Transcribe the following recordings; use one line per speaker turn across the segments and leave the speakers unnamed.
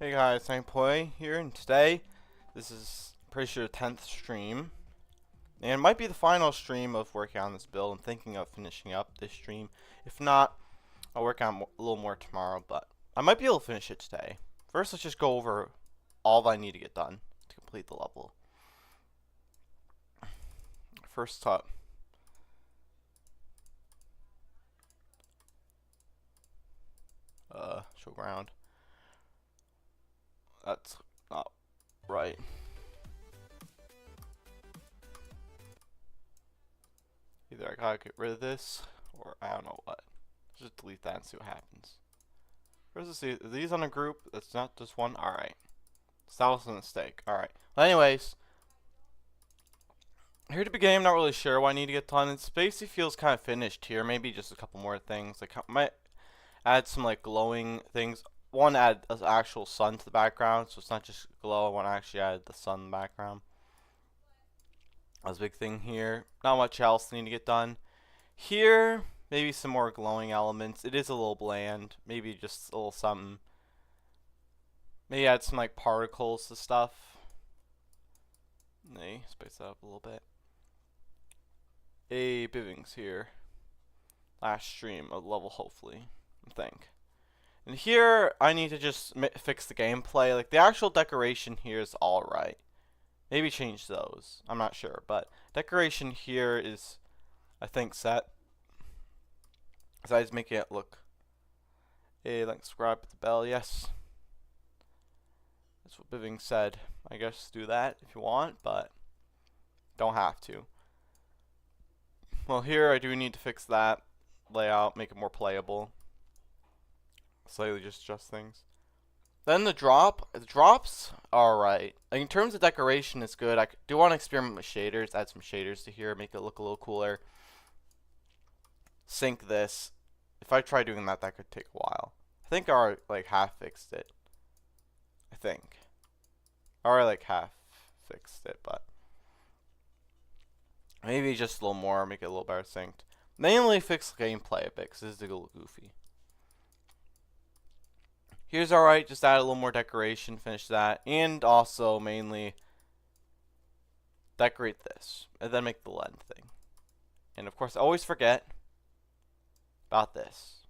Hey guys, Saintpoi here, and today, this is pretty sure the 10th stream, and it might be the final stream of working on this build. I'm thinking of finishing up this stream. If not, I'll work on a little more tomorrow, but I might be able to finish it today. First, let's just go over all that I need to get done to complete the level. First up, show ground. That's not right. Either I gotta get rid of this, or I don't know what. Just delete that and see what happens. Where's this? Are these on a group? That's not just one? Alright. So that was a mistake. Alright. Well, anyways. Here at the beginning, I'm not really sure what I need to get done. It basically feels kind of finished here. Maybe just a couple more things. Like, I might add some, like, glowing things. One, add an actual sun to the background. So it's not just glow. I want to actually add the sun in the background. That's a big thing here. Not much else I need to get done. Here, maybe some more glowing elements. It is a little bland. Maybe just a little something. Maybe add some like particles to stuff. Spice that up a little bit. Bivings here. Last stream of level, hopefully. I think. And here, I need to just fix the gameplay. Like, the actual decoration here is alright. Maybe change those. I'm not sure. But decoration here is, I think, set. Besides making it look. Like, subscribe with the bell. Yes. That's what Biving said. I guess do that if you want, but don't have to. Well, here I do need to fix that layout, make it more playable. Slightly just adjust things. Then the drops are alright. Like, in terms of decoration, it's good. I do want to experiment with shaders, add some shaders to here, make it look a little cooler. Sync this. If I try doing that, that could take a while. I think I already, like, half fixed it. I think. I already, like, half fixed it, but maybe just a little more, make it a little better synced. Mainly fix the gameplay a bit, because this is a little goofy. Here's alright, just add a little more decoration, finish that, and also mainly decorate this, and then make the lens thing. And of course, I always forget about this,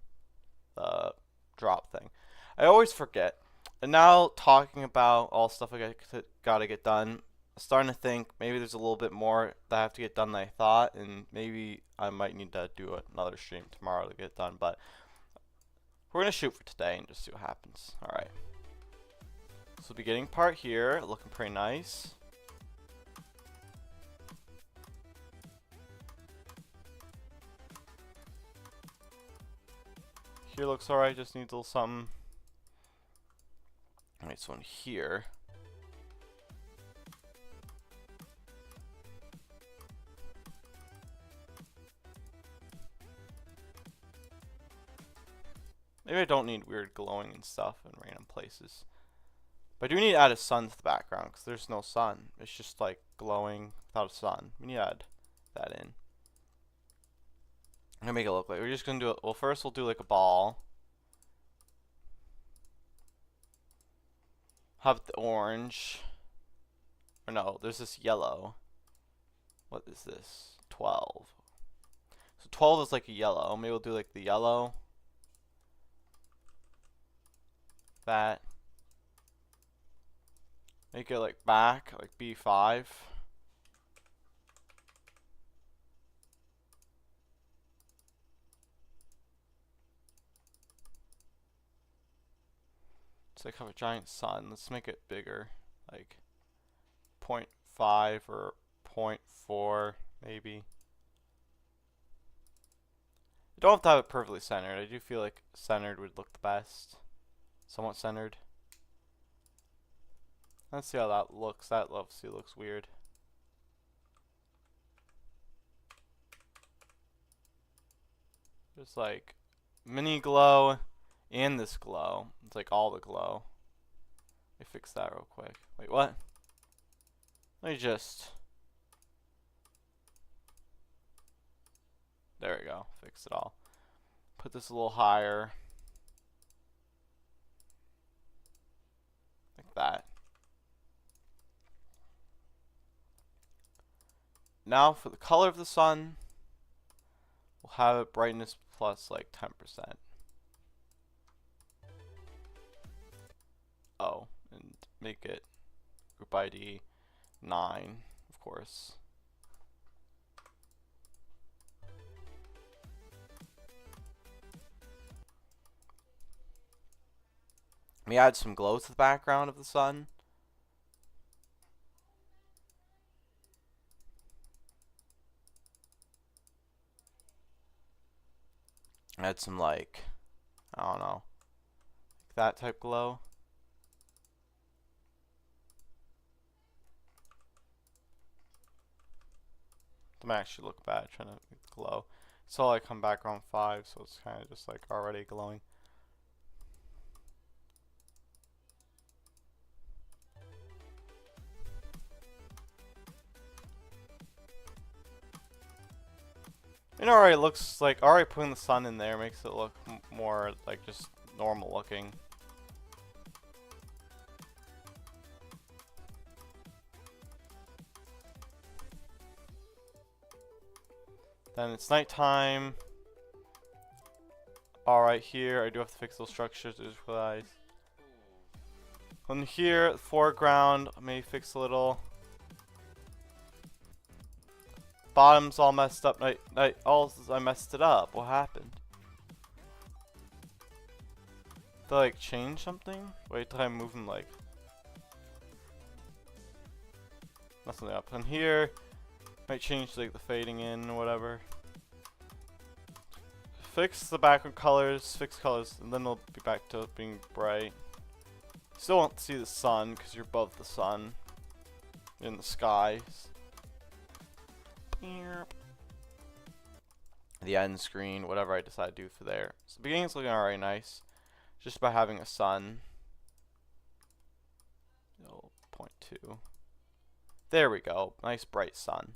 the drop thing. I always forget. And now, talking about all stuff I gotta get done, I'm starting to think maybe there's a little bit more that I have to get done than I thought, and maybe I might need to do another stream tomorrow to get it done, but we're going to shoot for today and just see what happens. Alright. So the beginning part here, looking pretty nice. Here looks alright, just needs a little something. Alright, so in here. Maybe I don't need weird glowing and stuff in random places. But I do need to add a sun to the background because there's no sun. It's just like glowing without a sun. We need to add that in. I'm gonna make it look like we're just gonna do it. Well, first we'll do like a ball. Have the orange. Or no, there's this yellow. What is this? 12. So 12 is like a yellow. Maybe we'll do like the yellow. That. Make it like back, like B5. It's like have a giant sun. Let's make it bigger, like 0.5 or 0.4 maybe. You don't have to have it perfectly centered. I do feel like centered would look the best. Somewhat centered. Let's see how that looks. That obviously looks weird. There's like mini glow and this glow. It's like all the glow. Let me fix that real quick. Wait, what? Let me just... There we go. Fix it all. Put this a little higher. that. Now for the color of the sun, we'll have it brightness plus like 10%. Oh, and make it group ID 9, of course. Let me add some glow to the background of the sun. Add some, like, I don't know, like that type glow. Doesn't actually look bad trying to make the glow. So I come back around 5, so it's kind of just like already glowing. It already looks like, already putting the sun in there makes it look more like just normal looking. Then it's nighttime. Alright, here I do have to fix those structures, I just realized. On here, the foreground, I may fix a little. Bottom's all messed up. I messed it up. What happened? Did I like change something? Wait till I move them like. Mess something up. And here, might change like the fading in or whatever. Fix the background colors, fix colors, and then they'll be back to being bright. Still won't see the sun because you're above the sun in the skies. The end screen, whatever I decide to do for there. So the beginning's looking already nice. Just by having a sun. 0.2. There we go. Nice bright sun.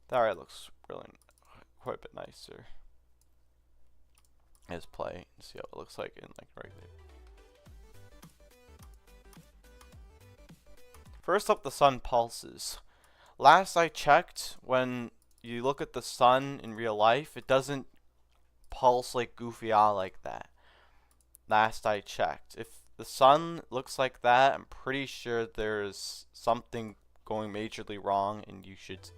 That already looks really quite a bit nicer. Let's play and see how it looks like in like regular. First up, the sun pulses. Last I checked, when you look at the sun in real life, it doesn't pulse like goofy eye like that. Last I checked. If the sun looks like that, I'm pretty sure there's something going majorly wrong and you should,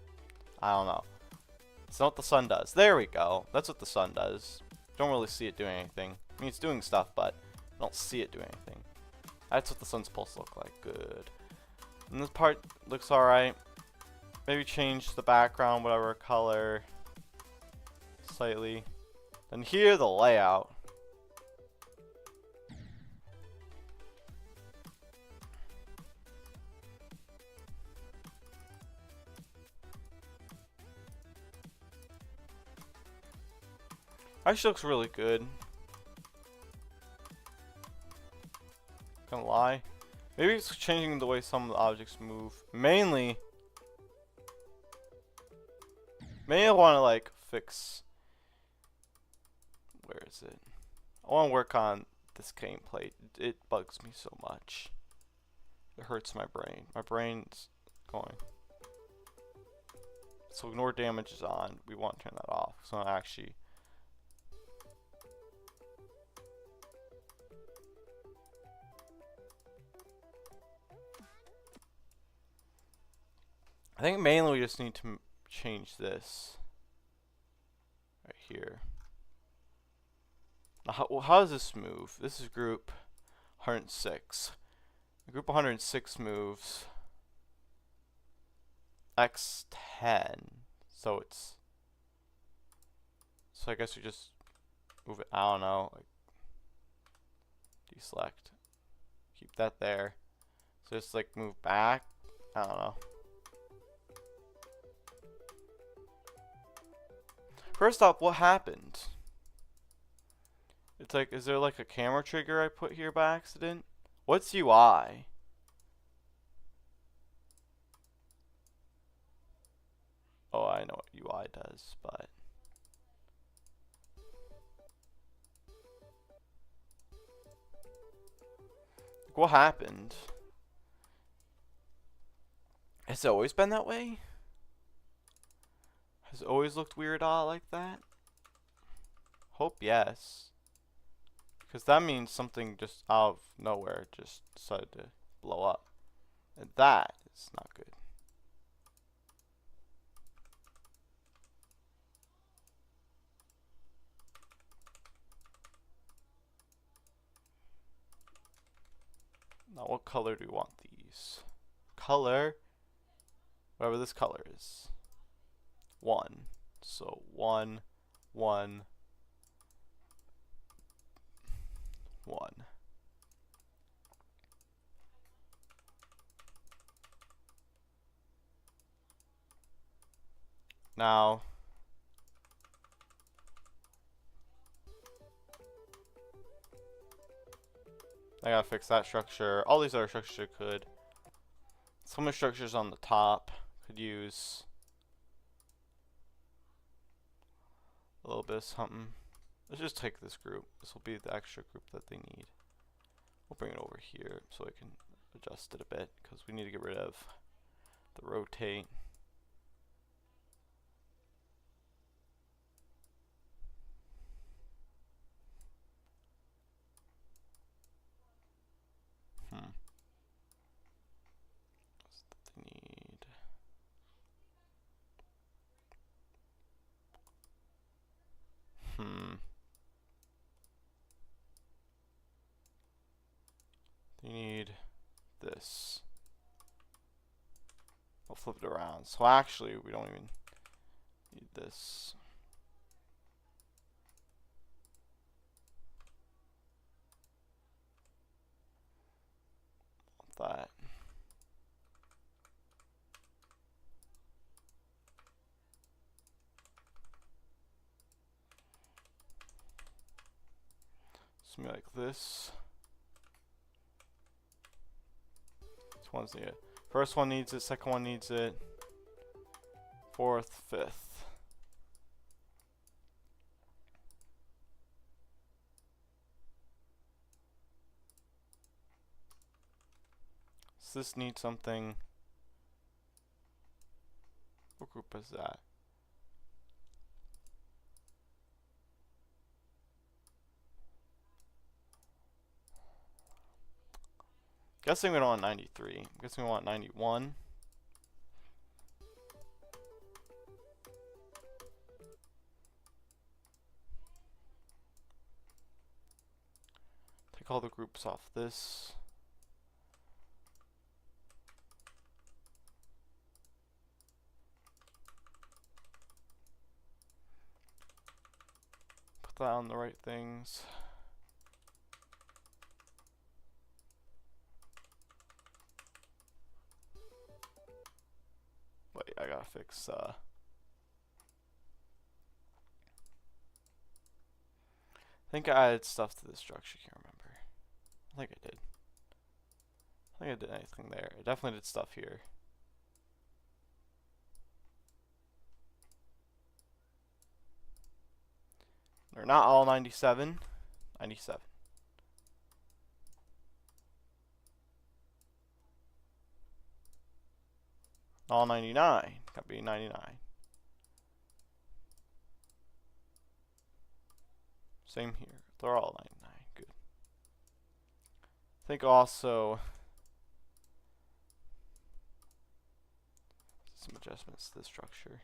I don't know. It's not what the sun does. There we go. That's what the sun does. Don't really see it doing anything. I mean, it's doing stuff, but I don't see it doing anything. That's what the sun's supposed to look like. Good. And this part looks alright. Maybe change the background, whatever color, slightly. And here, the layout. Actually looks really good. Gonna lie. Maybe it's changing the way some of the objects move. Mainly I want to like fix. Where is it? I want to work on this gameplay. It bugs me so much. It hurts my brain. My brain's going. So ignore damage is on. We want to turn that off. So actually. I think mainly we just need to change this right here. Now, how does this move? This is group 106. Group 106 moves X10. So it's. So I guess we just move it. I don't know. Like deselect. Keep that there. So just like move back. I don't know. First off, what happened? It's like, is there like a camera trigger I put here by accident? What's UI? Oh, I know what UI does, but... What happened? Has it always been that way? Has it always looked weird like that? Hope yes. Because that means something just out of nowhere just decided to blow up. And that is not good. Now what color do we want these? Color, whatever this color is. 1. So 1, 1, 1. Now, I gotta fix that structure. All these other structures could. Some of the structures on the top could use a little bit of something. Let's just take this group. This will be the extra group that they need. We'll bring it over here so I can adjust it a bit because we need to get rid of the rotate. What's that they need? They need this. I'll flip it around. So actually, we don't even need this. That. Something like this. This one's needed. First one needs it, second one needs it. Fourth, fifth. Does this need something? What group is that? Guessing we don't want 93. I'm guessing we want 91. Take all the groups off this. Put that on the right things. Wait, I gotta fix I think I added stuff to this structure, can't remember. I think I did. I think I did anything there. I definitely did stuff here. They're not all 97. 97. All 99. Gotta be 99. Same here. They're all 99. Good. I think also some adjustments to the structure.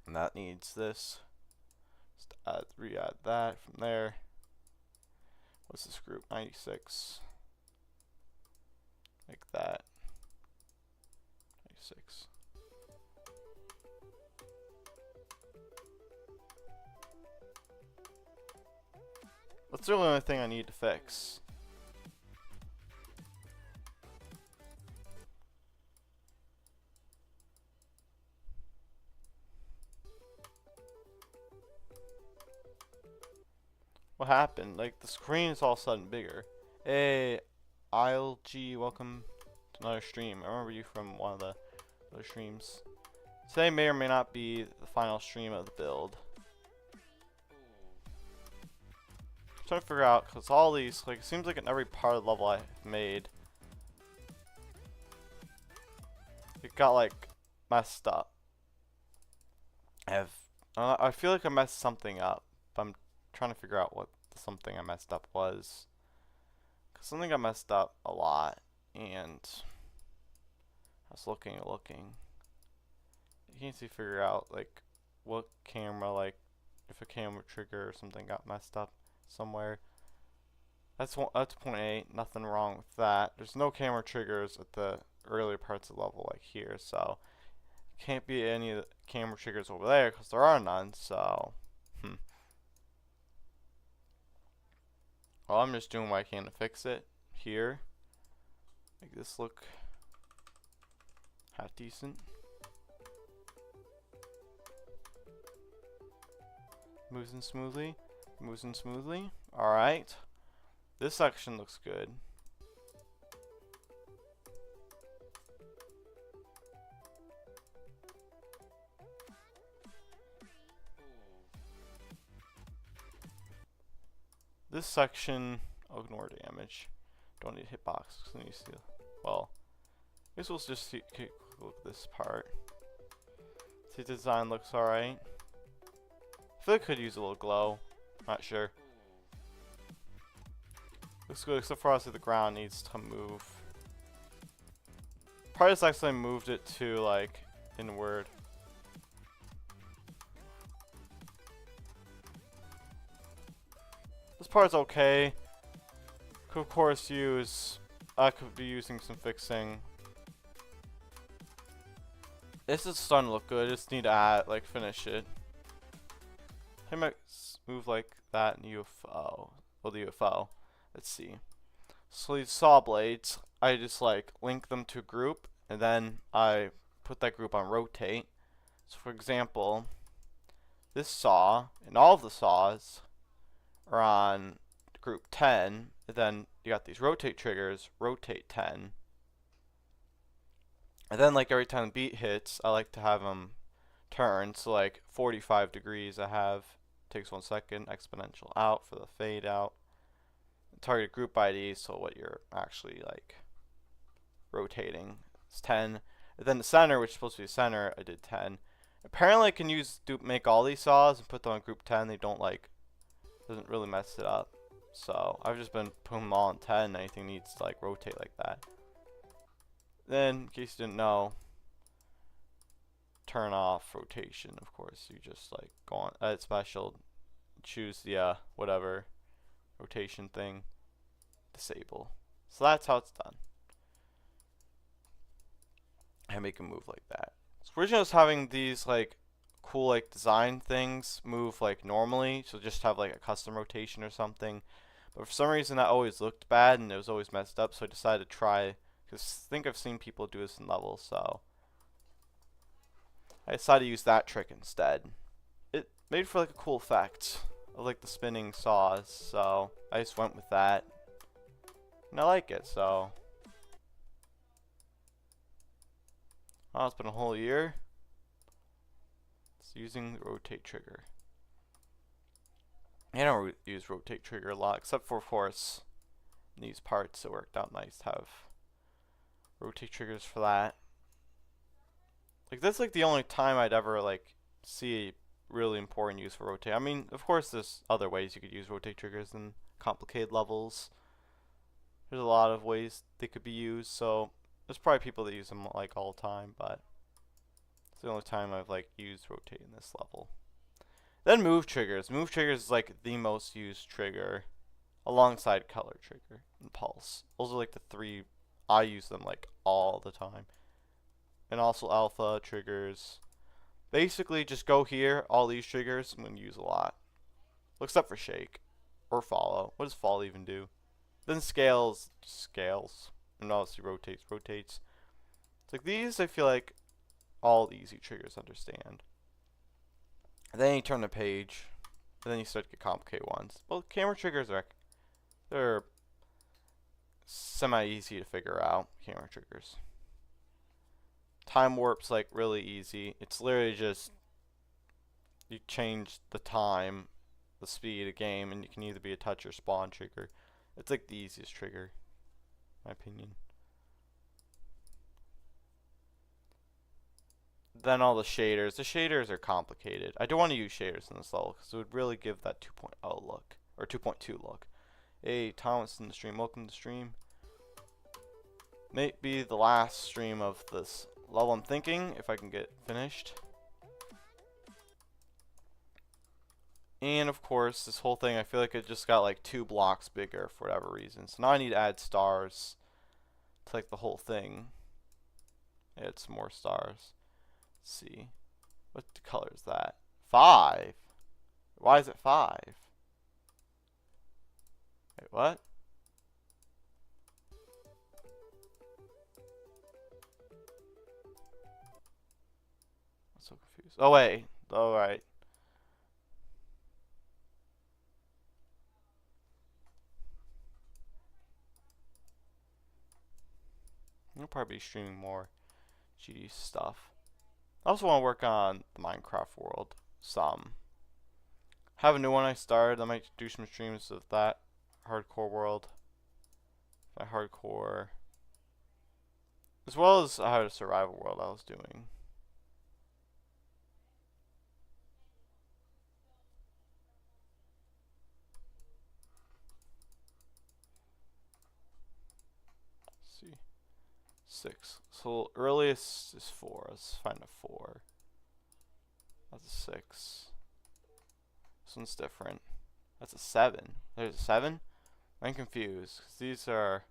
And that needs this. Just re-add that from there. What's this group? 96. Like that. 96. That's the only thing I need to fix. What happened? Like, the screen is all of a sudden bigger. Hey, ILG, welcome to another stream. I remember you from one of the other streams. Today may or may not be the final stream of the build. I'm trying to figure out, because all these, like, it seems like in every part of the level I've made, it got, like, messed up. I feel like I messed something up, but I'm trying to figure out what something I messed up was. Because something got messed up a lot, and I was looking and looking. You can't see figure out, like, what camera, like, if a camera trigger or something got messed up somewhere. That's point 8, nothing wrong with that. There's no camera triggers at the earlier parts of the level like here, so can't be any of the camera triggers over there because there are none, so well, I'm just doing what I can to fix it here. Make this look half decent. Moves in smoothly. Moves in smoothly. Alright. This section looks good. This section, I'll ignore damage. Don't need hitbox. Need to see, well, I guess we'll just see, look at this part. See, the design looks alright. I feel like I could use a little glow. Not sure. Looks good, except for obviously the ground needs to move. Probably just actually moved it to like inward. This part's okay. Could of course use. I could be using some fixing. This is starting to look good. Just need to add, like, finish it. I might move like that in UFO. Well, the UFO. Let's see. So these saw blades, I just like link them to a group, and then I put that group on rotate. So for example, this saw and all of the saws are on group 10. And then you got these rotate triggers, rotate 10. And then like every time the beat hits, I like to have them turn. So like 45 degrees I have. Takes 1 second. Exponential out for the fade out. Target group ID, so what you're actually like rotating is 10. And then the center, which is supposed to be center, I did 10. Apparently I can make all these saws and put them on group 10. They don't like, doesn't really mess it up. So I've just been putting them all on 10. Anything needs to like rotate like that. Then, in case you didn't know, turn off rotation. Of course, you just like go on edit special, choose the whatever rotation thing, disable. So that's how it's done. And make them move like that. So we're just having these like cool like design things move like normally, so just have like a custom rotation or something. But for some reason that always looked bad and it was always messed up, so I decided to try, because I think I've seen people do this in levels, so I decided to use that trick instead. It made for like a cool effect of like the spinning saws, so I just went with that. And I like it, so. Oh, it's been a whole year. It's using the rotate trigger. I don't use rotate trigger a lot, except for, of course, these parts. It worked out nice to have rotate triggers for that. Like, that's like the only time I'd ever like see a really important use for rotate. I mean, of course, there's other ways you could use rotate triggers in complicated levels. There's a lot of ways they could be used, so there's probably people that use them like all the time, but it's the only time I've like used rotate in this level. Then move triggers. Move triggers is like the most used trigger, alongside color trigger and pulse. Those are like the three. I use them like all the time. And also alpha triggers. Basically, just go here. All these triggers I'm going to use a lot. Well, except for shake or follow. What does follow even do? Then scales. And obviously rotates. It's like these, I feel like all the easy triggers understand. And then you turn the page. And then you start to get complicated ones. Well, camera triggers they're semi-easy to figure out. Camera triggers. Time warp's like really easy. It's literally just you change the time, the speed of game, and you can either be a touch or spawn trigger. It's like the easiest trigger, in my opinion. Then all the shaders. The shaders are complicated. I don't want to use shaders in this level because it would really give that 2.0 look, or 2.2 look. Hey, Thomas in the stream. Welcome to the stream. May be the last stream of this level, I'm thinking, if I can get finished. And of course, this whole thing, I feel like it just got like 2 blocks bigger for whatever reason. So now I need to add stars to like the whole thing. Add some more stars. Let's see. What color is that? 5. Why is it 5? Wait, what? I'm so confused. Oh wait. Alright. I'll probably be streaming more GD stuff. I also want to work on the Minecraft world some. Have a new one I started. I might do some streams of that hardcore world. My hardcore. As well as how to survival world I was doing. Let's see. 6. So earliest is 4. Let's find a 4. That's a 6. This one's different. That's a 7. There's a 7? I'm confused. 'Cause these are...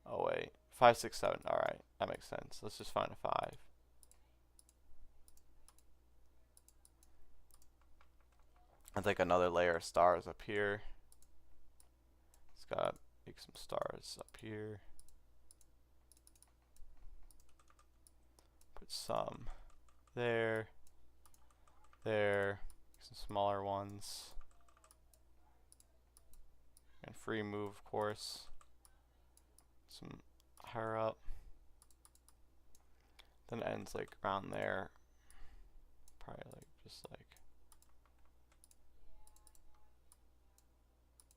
Oh wait. 5, 6, 7. Alright. That makes sense. Let's just find a 5. I'd like another layer of stars up here. It's got make some stars up here. Put some there. There. Some smaller ones. And free move, of course. Some higher up. Then it ends like around there. Probably like just like.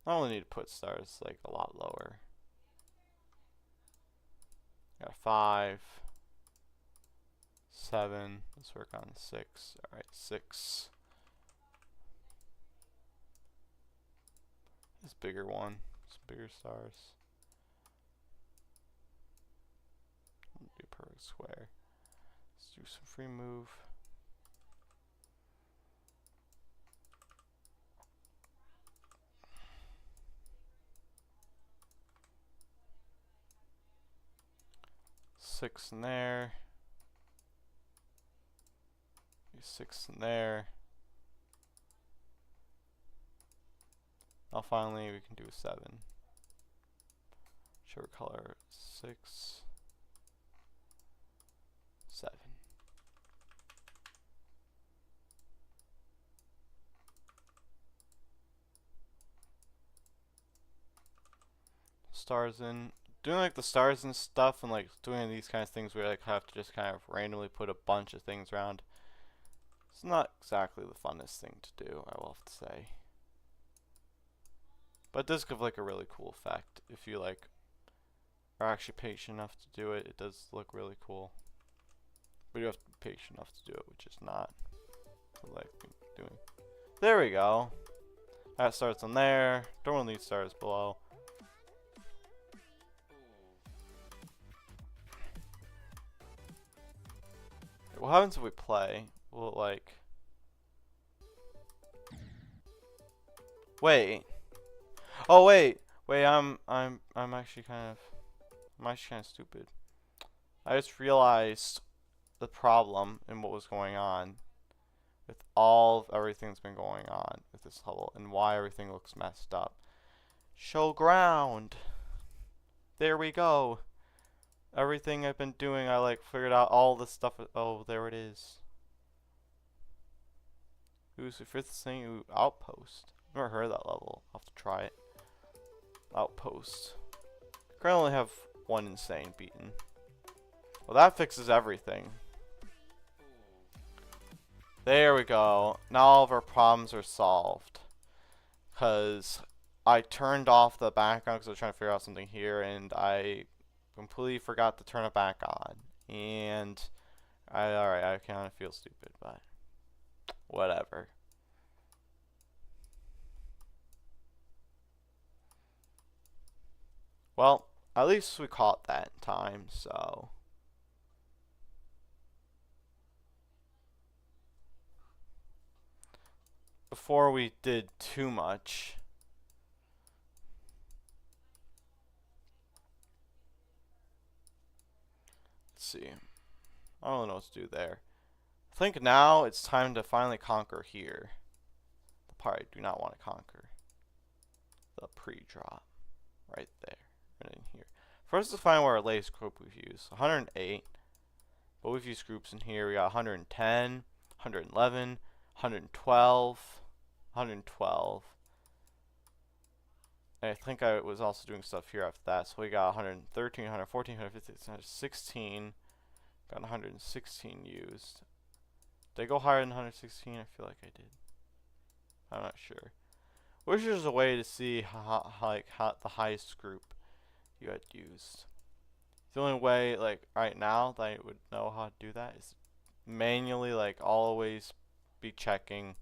I only need to put stars like a lot lower. Got a 5. 7. Let's work on 6. Alright, 6. This bigger one. Some bigger stars. Do a perfect square. Let's do some free move. Six in there. 6 in there. Now finally we can do a 7. Show color 6, 7. Stars in. Doing like the stars and stuff and like doing these kind of things where you like have to just kind of randomly put a bunch of things around. It's not exactly the funnest thing to do, I will have to say. But it does give like a really cool effect if you like are actually patient enough to do it. It does look really cool. But you have to be patient enough to do it, which is not like doing. There we go. That starts on there. Don't want these stars below. What happens if we play? Will it like... Wait. Oh wait. Wait, I'm actually kind of stupid. I just realized the problem and what was going on with everything that's been going on with this level and why everything looks messed up. Show ground. There we go. Everything I've been doing, I like figured out all this stuff. Oh, there it is. Who's the 5th thing? Ooh, Outpost. I've never heard of that level. I'll have to try it. Outpost. Currently only have one insane beaten. Well, that fixes everything. There we go. Now all of our problems are solved. Because I turned off the background because I was trying to figure out something here, and I completely forgot to turn it back on. And alright, I kind of feel stupid, but whatever. Well, at least we caught that in time, so. Before we did too much. Let's see. I don't know what to do there. I think now it's time to finally conquer here. The part I do not want to conquer. The pre-drop. Right there. Right in here. First, let's find where our latest group we've used. 108. But we've used groups in here. We got 110, 111, 112, 112. And I think I was also doing stuff here after that. So we got 113, 114, 115, 116. Got 116 used. Did I go higher than 116? I feel like I did. I'm not sure. Wish there's a way to see how the highest group you had used. The only way, like right now, that I would know how to do that is manually, like always be checking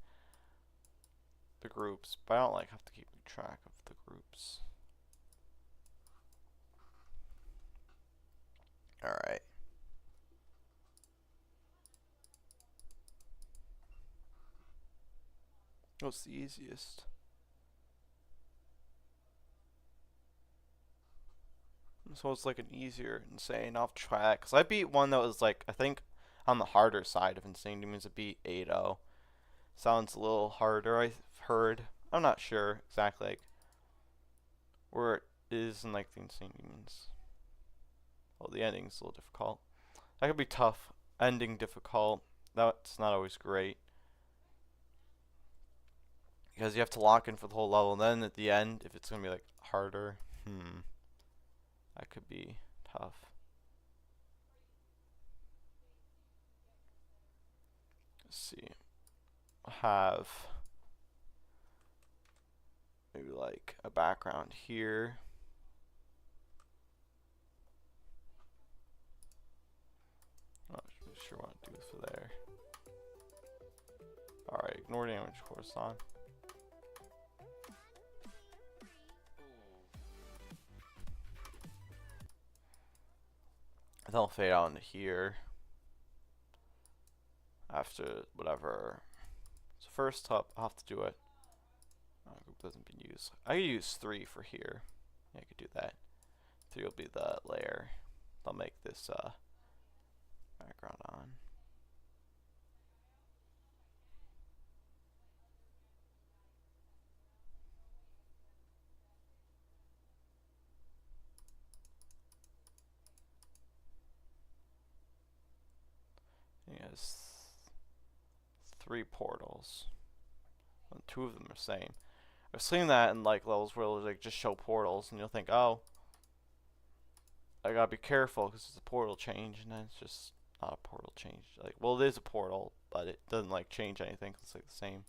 the groups. But I don't like have to keep track of the groups. All right. What's the easiest? So it's like an easier Insane. I'll try that. Because I beat one that was like, I think, on the harder side of Insane Demons. I beat 8-0. Sounds a little harder, I've heard. I'm not sure exactly like where it is in like the Insane Demons. Well, the ending's a little difficult. That could be tough. Ending difficult. That's not always great. Because you have to lock in for the whole level. And then at the end, if it's going to be like harder, that could be tough. Let's see. Have maybe like a background here. Not sure what to do for there. Alright, ignore damage course on. They'll fade out into here after whatever. So first up, I'll have to do it. Group doesn't been used. I could use 3 for here. Yeah, I could do that. 3 will be the layer. I'll make this background on. He has 3 portals. And 2 of them are same. I've seen that in like levels where it'll like just show portals, and you'll think, oh, I gotta be careful because it's a portal change, and then it's just not a portal change. Like, well, it is a portal, but it doesn't like change anything. It's like the same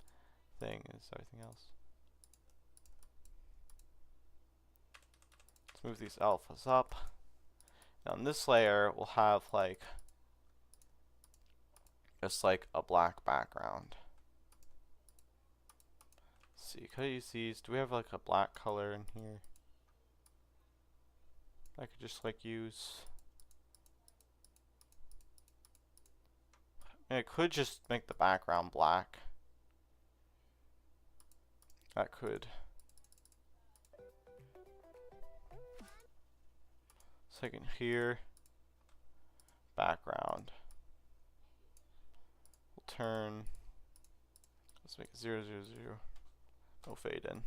thing as everything else. Let's move these alphas up. Now in this layer, we'll have like just like a black background. Let's see, could I use these? Do we have like a black color in here? I could just like use. I could just make the background black. That could. Second here. Background. We'll turn. Let's make it 0, 0, 0. No fade in.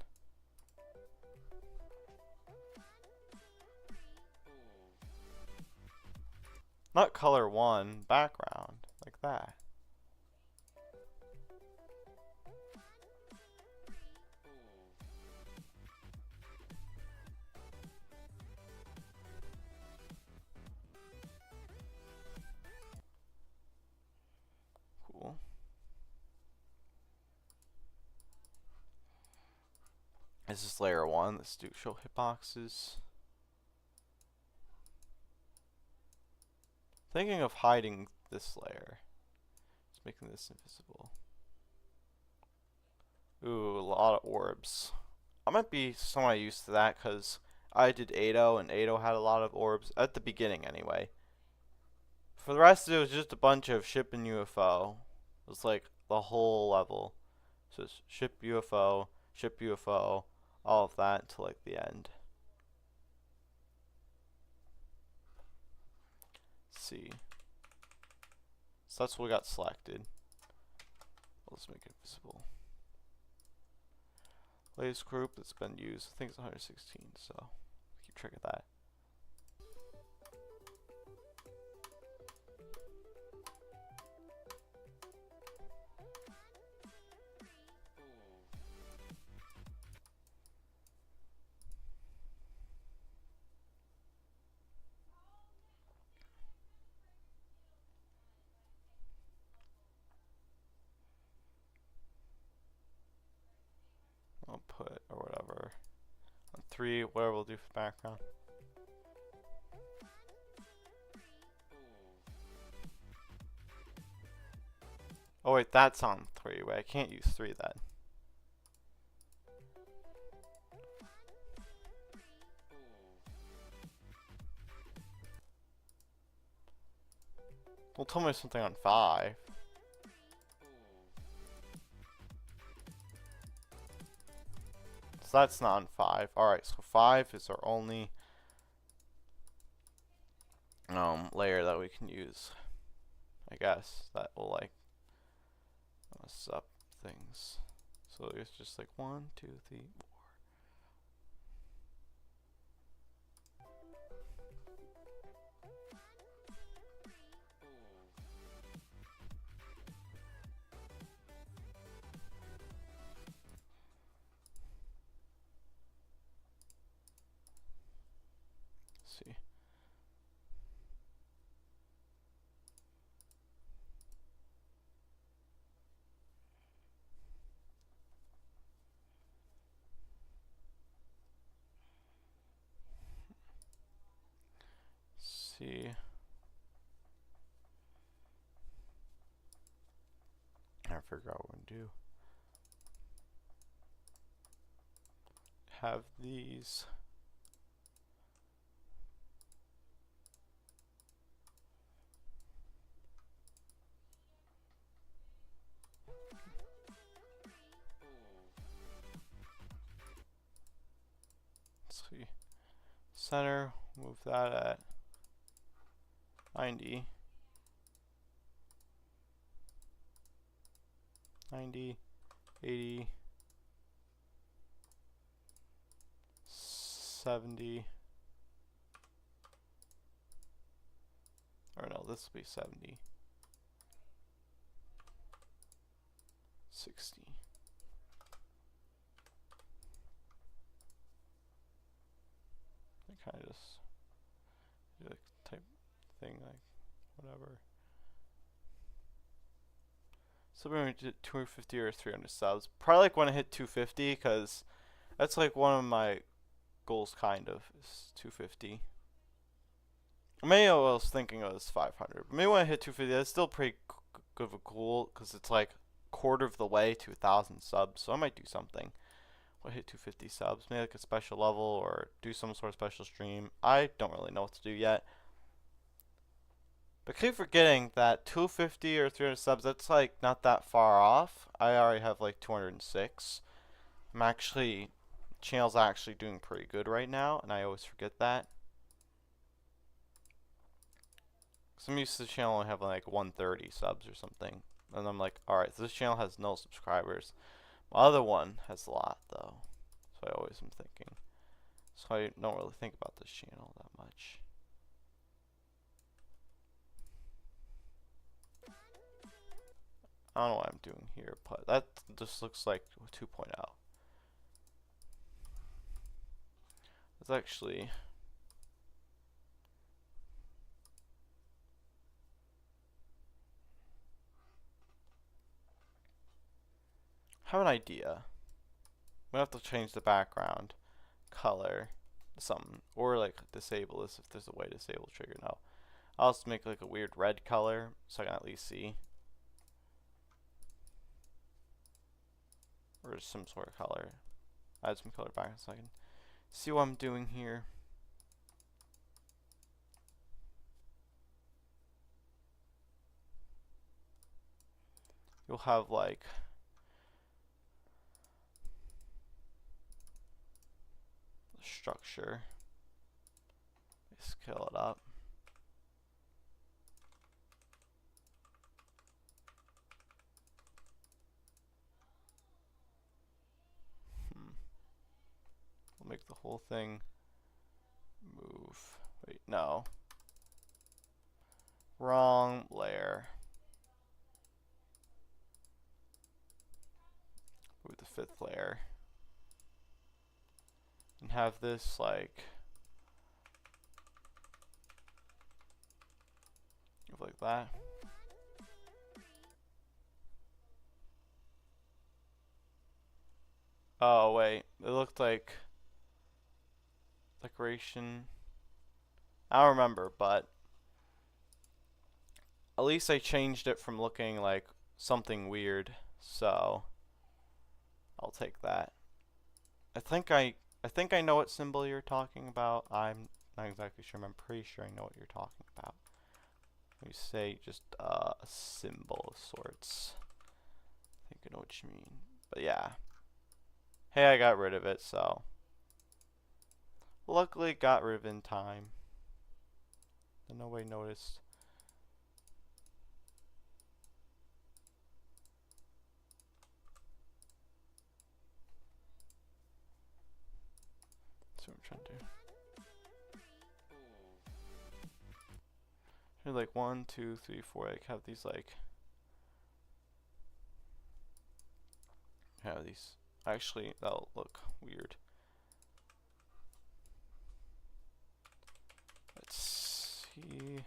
Not color 1, background. Like that. Cool. This is layer 1. Let's do show hitboxes. Thinking of hiding this layer. Just making this invisible. Ooh, a lot of orbs. I might be somewhat used to that because I did Ado, and Ado had a lot of orbs at the beginning anyway. For the rest of it was just a bunch of ship and UFO. It was like the whole level. So it's ship UFO, all of that until like the end. Let's see. So that's what we got selected. Let's make it visible. Latest group that's been used, I think it's 116, so keep track of that. I'll put, or whatever, on 3, whatever we'll do for background. Oh wait, that's on 3. Wait, I can't use 3 then. Don't tell me something on 5. So that's not on 5. Alright, so 5 is our only layer that we can use. I guess that will like mess up things. So it's just like 1, 2, 3, 4. See. See. I figure out what I'm gonna do. Have these. Let's see. Center, move that at 90. 90, 80, 70. Or no, this will be 70. 60. I kind of just do like type thing like whatever. So we're going to do 250 or 300 subs. Probably like when I hit 250 because that's like one of my goals kind of is 250. Maybe I was thinking it was 500. But maybe when I hit 250 that's still pretty good of a goal because it's like quarter of the way to 1,000 subs. So I might do something. We'll hit 250 subs, maybe like a special level or do some sort of special stream. I don't really know what to do yet. But I keep forgetting that 250 or 300 subs, that's like not that far off. I already have like 206. Channel's actually doing pretty good right now, and I always forget that. Because I'm used to the channel only having like 130 subs or something. And I'm like, alright, so this channel has no subscribers. My other one has a lot though. So I always am thinking. So I don't really think about this channel that much. I don't know what I'm doing here, but that just looks like 2.0. It's actually have an idea. We have to change the background color to something, or like disable this if there's a way to disable trigger. No, I'll just make like a weird red color so I can at least see, or some sort of color. Add some color back so I can see what I'm doing here. You'll have like the structure. Scale it up. We'll make the whole thing move. Wait, no. Wrong layer. Move the 5th layer. And have this like that. Oh wait, it looked like decoration. I don't remember, but at least I changed it from looking like something weird, so I'll take that. I think I know what symbol you're talking about. I'm not exactly sure. I'm pretty sure I know what you're talking about. Let me say just a symbol of sorts. I think I know what you mean. But yeah. Hey, I got rid of it, so luckily got rid of it in time. And nobody noticed. That's what I'm trying to do. Here, like 1, 2, 3, 4. Like have these like have these. Actually, that'll look weird. Let's see.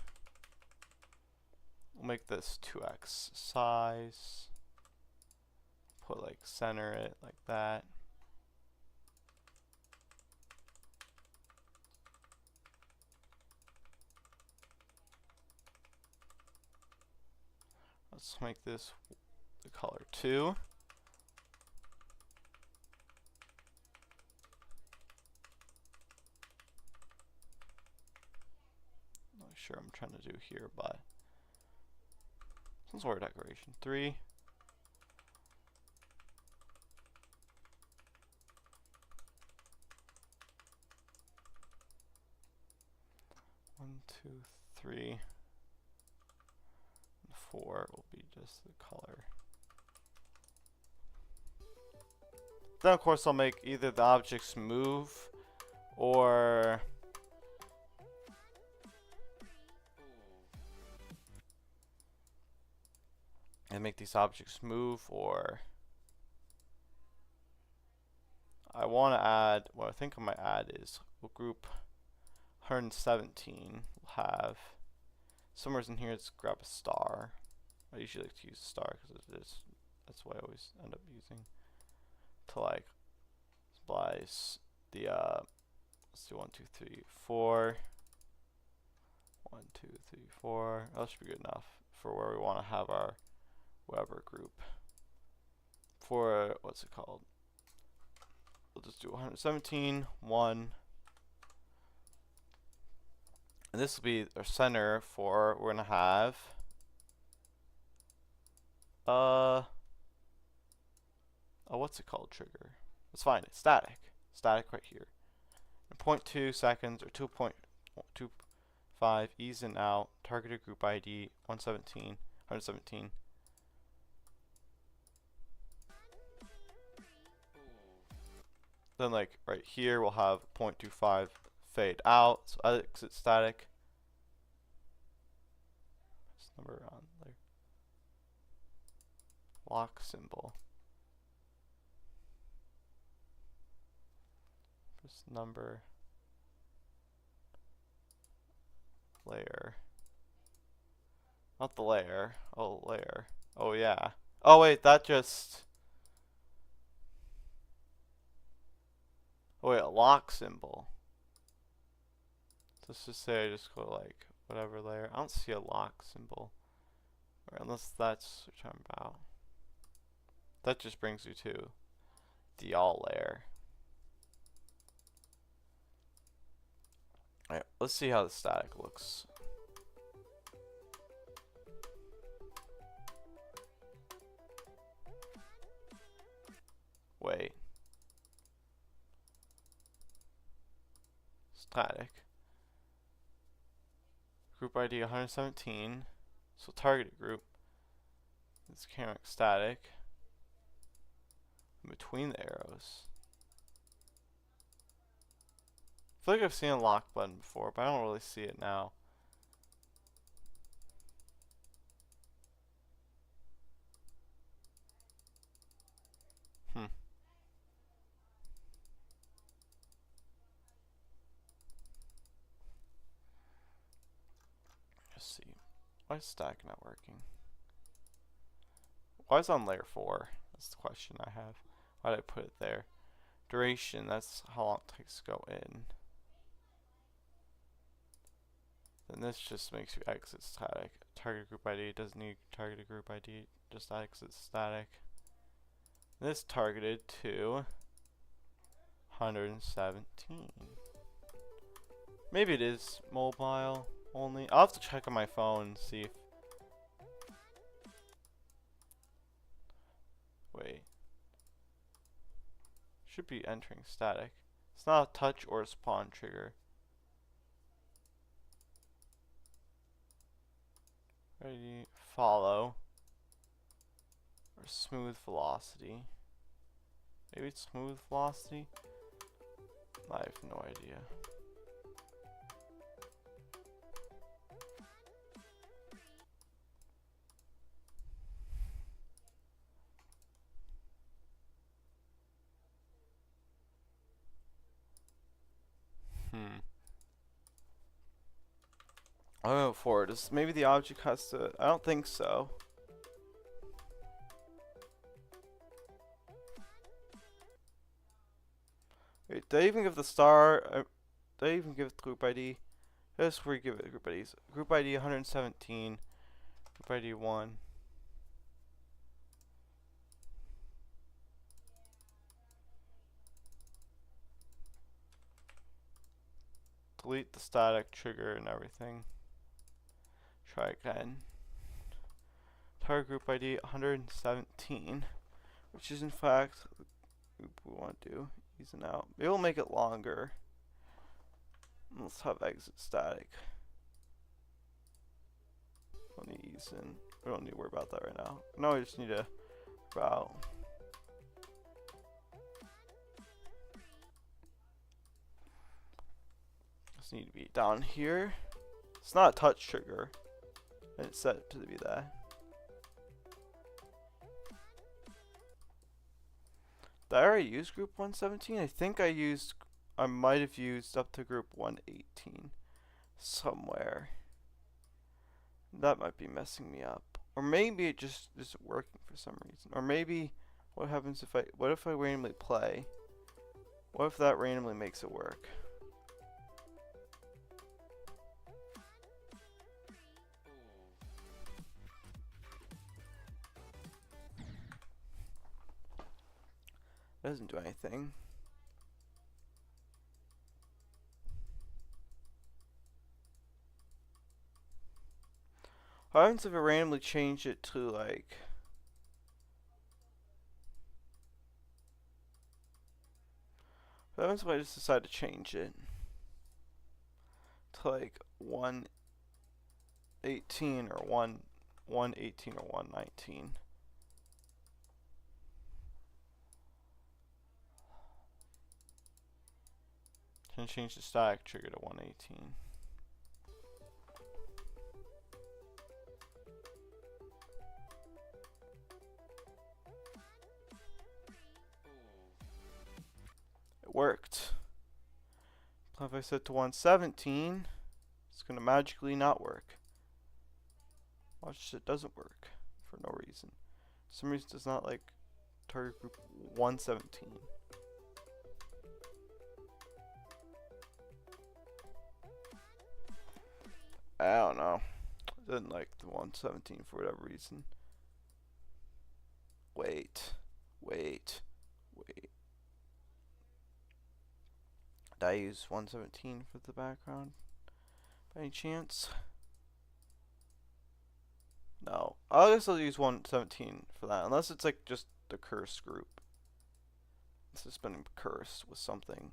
We'll make this 2x size. Put like center it like that. Let's make this the color 2. Not sure I'm trying to do here, but some sort of decoration. 3. One, 2, 3. 4 will be just the color. Then of course I'll make either the objects move or make these objects move, or I want to add, what I think I might add is we'll group 117. We'll have somewhere in here, let's grab a star. I usually like to use a star because that's what I always end up using to like splice the let's do 1, 2, 3, 4. 1, 2, 3, 4. That should be good enough for where we want to have our Weber group. For what's it called? We'll just do 117, 1. And this will be our center for, we're gonna have oh, what's it called? Trigger. Let's find it. Static. Static right here. And 0.2 seconds or 2.25 ease in out. Targeted group ID 117. Then like right here we'll have 0.25 fade out. So exit static. This number on there. Lock symbol. This number layer. Not the layer. Oh, layer. Oh yeah. Oh wait, that just Oh wait, a lock symbol. Let's just say I just go like whatever layer. I don't see a lock symbol. Or unless that's what I'm about. That just brings you to the all layer. Alright, let's see how the static looks. Wait. Static. Group ID 117. So targeted group. It's camera static. In between the arrows. I feel like I've seen a lock button before, but I don't really see it now. Let's see. Why is stack not working? Why is it on layer 4? That's the question I have. Why did I put it there? Duration, that's how long it takes to go in. Then this just makes you exit static. Target group ID doesn't need targeted group ID, just exit static. This targeted to 117. Maybe it is mobile only. I'll have to check on my phone and see if... Wait. Should be entering static. It's not a touch or a spawn trigger. Ready, follow. Or smooth velocity. Maybe it's smooth velocity? I have no idea. I'll go for it. Maybe the object has to... I don't think so. Wait, did I even give the star... did I even give it group ID? That's where you give it group IDs. Group ID 117. Group ID 1. Delete the static trigger and everything. Try again. Target group ID 117, which is in fact the group we want to do. Ease it out. Maybe we'll make it longer. Let's have exit static. Let me ease in. We don't need to worry about that right now. No, we just need to route. Just need to be down here. It's not a touch trigger. And it's set to be that. Did I already use group 117? I think I might have used up to group 118 somewhere. That might be messing me up. Or maybe it just isn't working for some reason. Or maybe what happens if what if I randomly play? What if that randomly makes it work? Doesn't do anything. What happens if I randomly change it to like... What happens if I just decide to change it to like 118 or 118 or 119? Can change the static trigger to 118. It worked. If I set to 117, it's gonna magically not work. Watch, it doesn't work for no reason. For some reason it does not like target group 117. I don't know. I didn't like the 117 for whatever reason. Wait. Did I use 117 for the background by any chance? No. I guess I'll use 117 for that, unless it's like just the cursed group. This has been cursed with something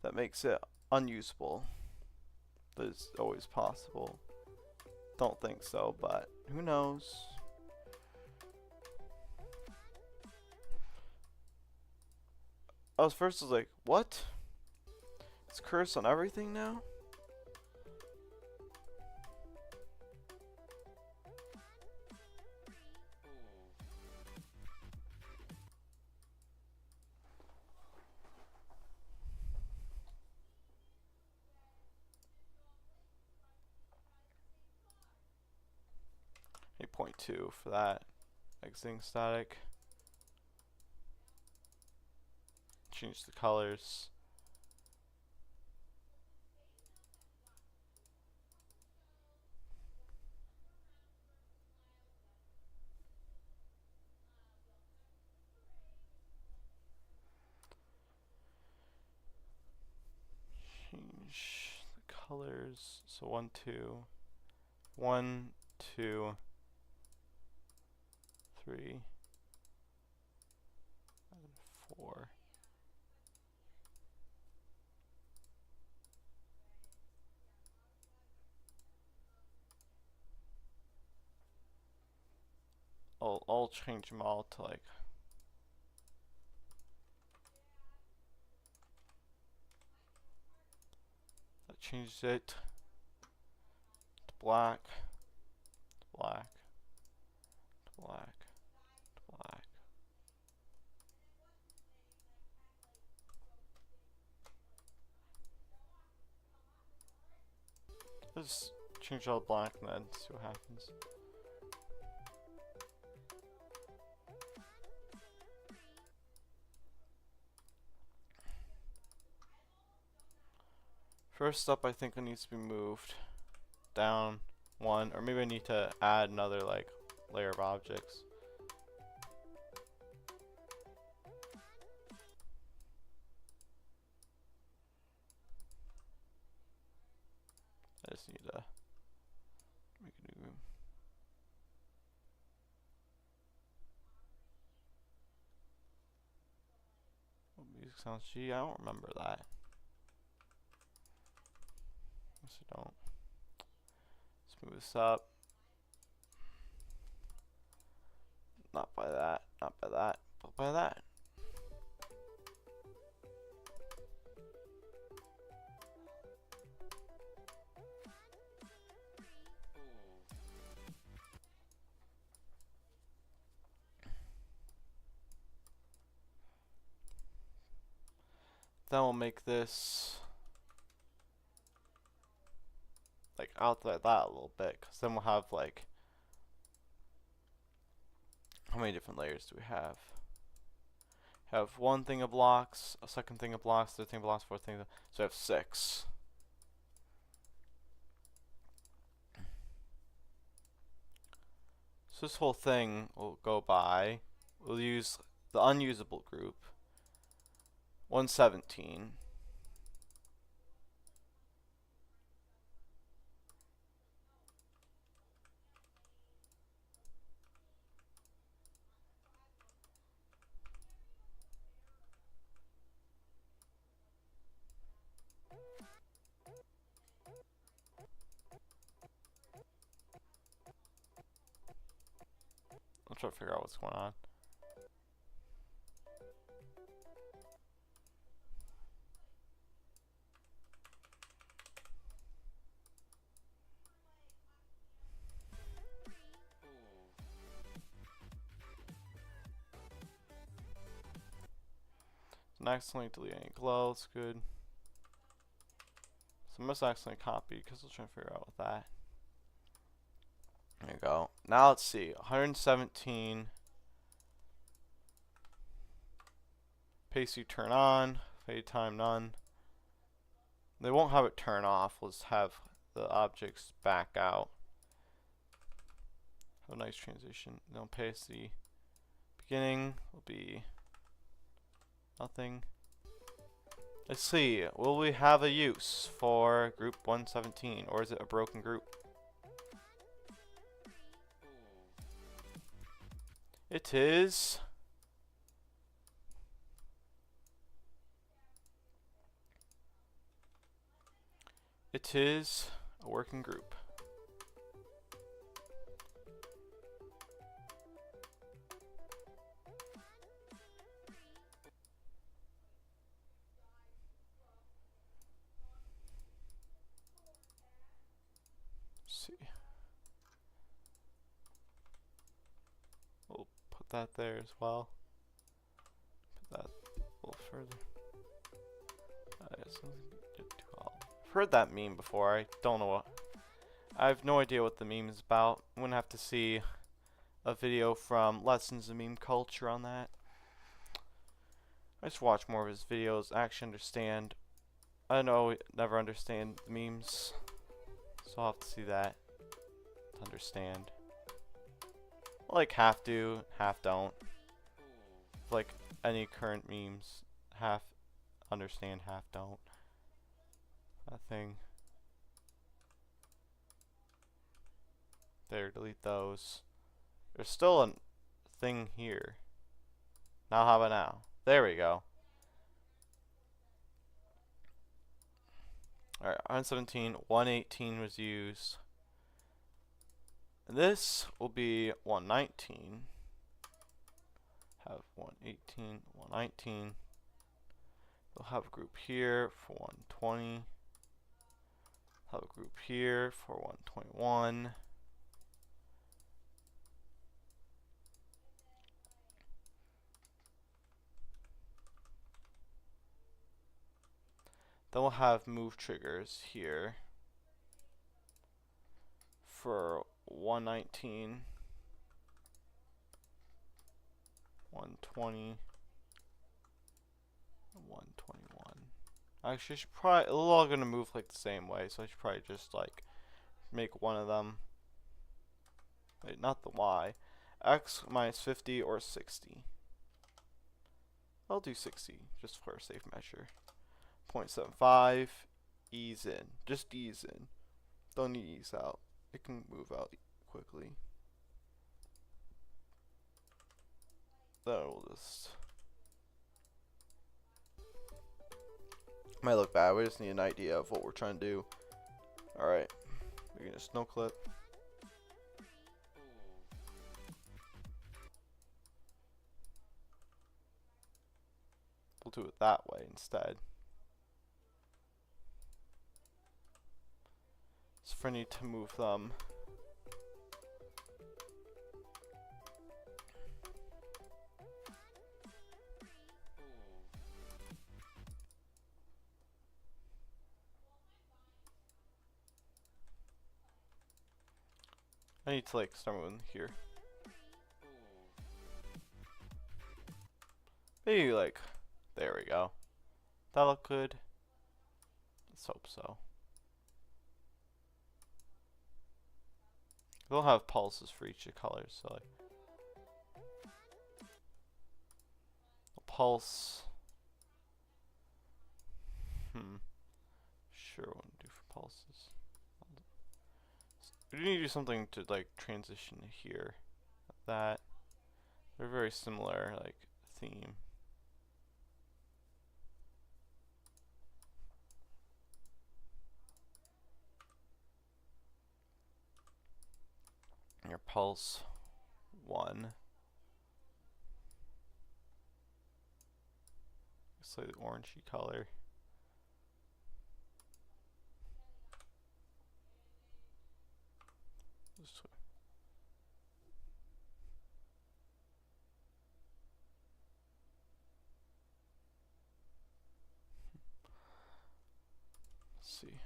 that makes it unusable. That is always possible. Don't think so, but who knows? I was like, what? It's cursed on everything now? 8.2 for that. Exiting static. Change the colors. Change the colors. So 1, 2. 1, 2, 3, and 4. I'll change them all to like that. Changed it to black, to black, to black, to black. Just change all black and then see what happens. First up, I think it needs to be moved down 1, or maybe I need to add another like layer of objects. I just need to make a new. What music sounds G? I don't remember that. Yes, I don't. Let's move this up. Not by that, not by that, but by that. Then we'll make this like out like that a little bit, because then we'll have like, how many different layers do we have? Have one thing of blocks, a second thing of blocks, third thing of blocks, fourth thing of, so I have 6. So this whole thing will go by, we'll use the unusable group, 117. I'm trying to figure out what's going on. Didn't accidentally delete any glow, that's good. So I must accidentally copy because I was trying to figure out with that. There you go. Now let's see. 117. Pasty turn on. Fade time none. They won't have it turn off. Let's have the objects back out. Have a nice transition. No opacity. Beginning will be nothing. Let's see. Will we have a use for group 117, or is it a broken group? It is. It is a working group. Let's see. We'll put that there as well. Put that a little further. I've heard that meme before. I don't know what. I have no idea what the meme is about. I'm gonna have to see a video from Lessons in Meme Culture on that. I just watch more of his videos, actually understand. I know I never understand the memes, so I'll have to see that to understand. Like half do, half don't. Like any current memes, half understand, half don't. That thing. There, delete those. There's still a thing here. Now how about now? There we go. Alright, 117, 118 was used. And this will be 119. Have 118, 119. We'll have a group here for 120. Have a group here for 121. Then we'll have move triggers here for 119, 120, 121. Actually, I should probably, they're all gonna move like the same way, so I should probably just like make one of them. Wait, not the Y. X minus 50 or 60. I'll do 60 just for a safe measure. 0.75, ease in. Just ease in. Don't need ease out. It can move out quickly. Then we'll just... Might look bad, we just need an idea of what we're trying to do. Alright, we're gonna snow clip. We'll do it that way instead. So if I need to move them, I need to like start moving here. Maybe like, there we go. That look good? Let's hope so. We'll have pulses for each of the colors, so like a pulse. Sure, what to do for pulses. We need to do something to like transition here. That they're very similar, like theme. Your pulse 1. Slightly orangey color. This way. Let's see.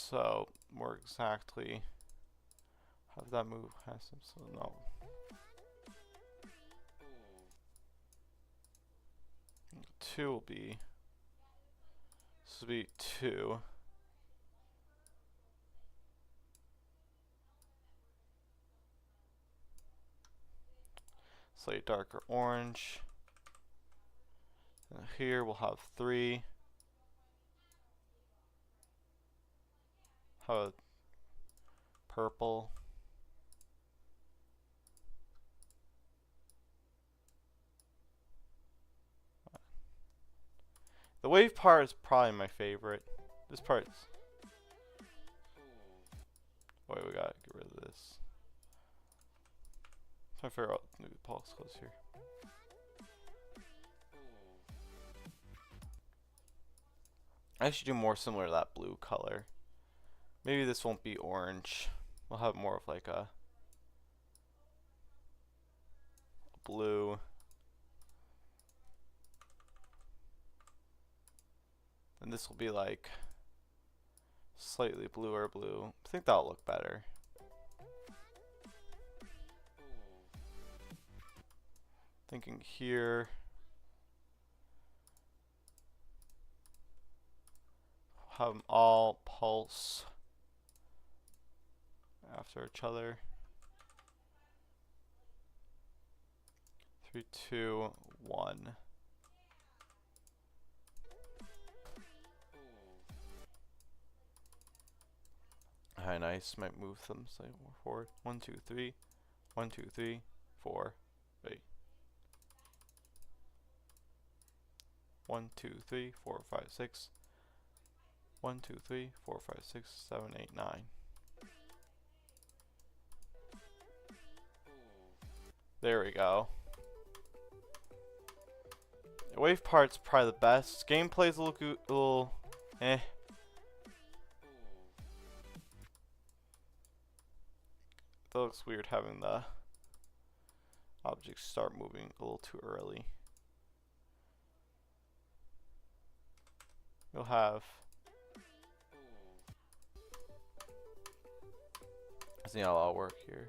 So more exactly, How did that move? Has some, so no. Two will be. This will be 2. Slightly darker orange. And here we'll have 3. How about purple? The wave part is probably my favorite. This part's... Wait, we gotta get rid of this. I'm trying to figure out maybe pulse close here. I should do more similar to that blue color. Maybe this won't be orange. We'll have more of like a blue. And this will be like slightly bluer blue. I think that'll look better. Thinking here. Have them all pulse after each other. 3, 2, 1. Alright, nice. Might move them slightly more forward. 1, 2, 3. 1, 2, 3, 4. Wait. 1, 2, 3, 4, 5, 6. 1, 2, 3, 4, 5, 6, 7, 8, 9. There we go. The wave part's probably the best. Gameplay's a little eh. That looks weird having the objects start moving a little too early. You'll have see how that'll work here.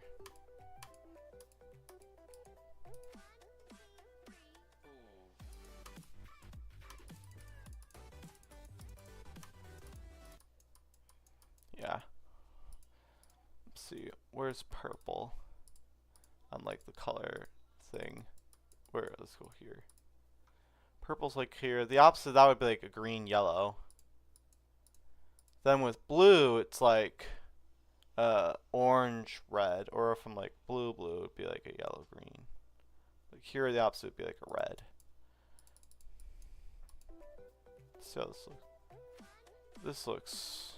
Yeah. Let's see. Where's purple? Unlike the color thing. Let's go here. Purple's like here. The opposite, that would be like a green yellow. Then with blue, it's like orange red, or if I'm like blue it'd be like a yellow green. Like here the opposite would be like a red. Let's see how this looks. This looks,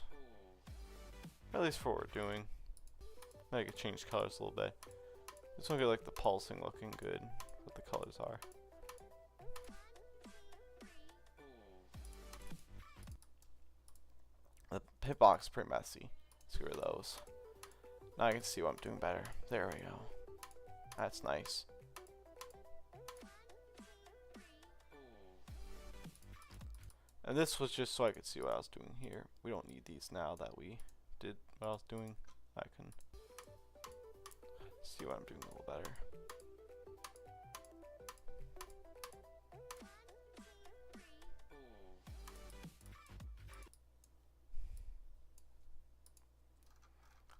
at least for what we're doing. I could change colors a little bit. This one get like the pulsing looking good, what the colors are. The hitbox is pretty messy. Let's get rid of those. Now I can see what I'm doing better. There we go. That's nice. And this was just so I could see what I was doing here. We don't need these now that we did what I was doing. I can see what I'm doing a little better.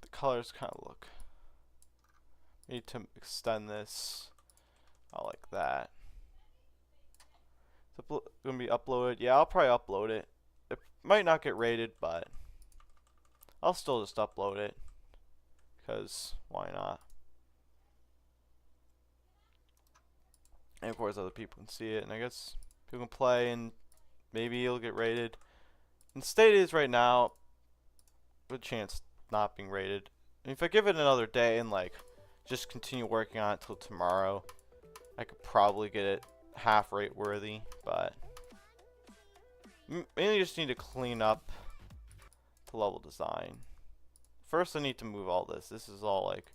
The colors kind of look. Need to extend this. I like that. It's gonna be uploaded. Yeah, I'll probably upload it. It might not get rated, but I'll still just upload it. Because why not? And of course other people can see it, and I guess people can play, and maybe it'll get rated. And state is right now, good chance not being rated. And if I give it another day and like just continue working on it till tomorrow, I could probably get it half rate worthy, but mainly just need to clean up the level design. First I need to move all this. This is all like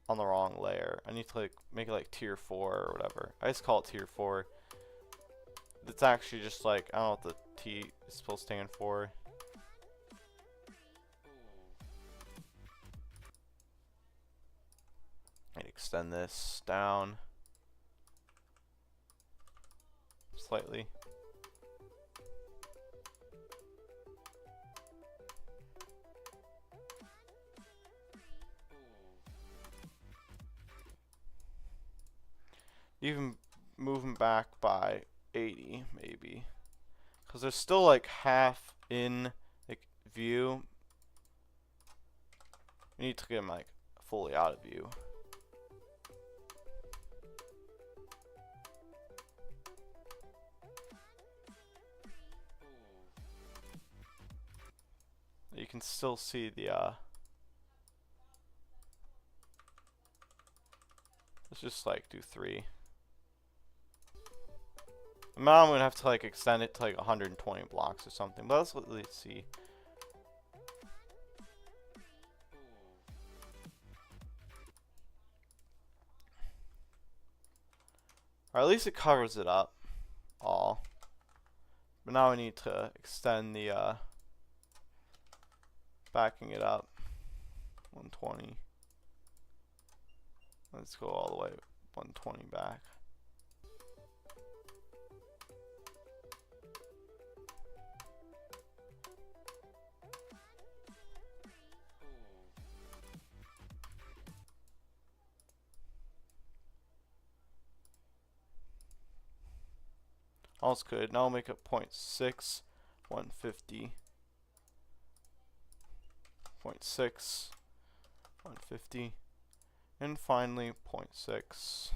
on the wrong layer. I need to like make it like tier 4 or whatever. I just call it tier 4. It's actually just like, I don't know what the T is supposed to stand for. extend this down slightly. Even move them back by 80 maybe, because they're still like half in like view. We need to get them like fully out of view. You can still see the let's just like do 3. Now I'm gonna have to like extend it to like 120 blocks or something, but let's see. Or at least it covers it up all. But now we need to extend the backing it up 120. Let's go all the way 120 back. Almost good. Now I'll make it 0.6, 150, 0.6, 150, and finally 0.6,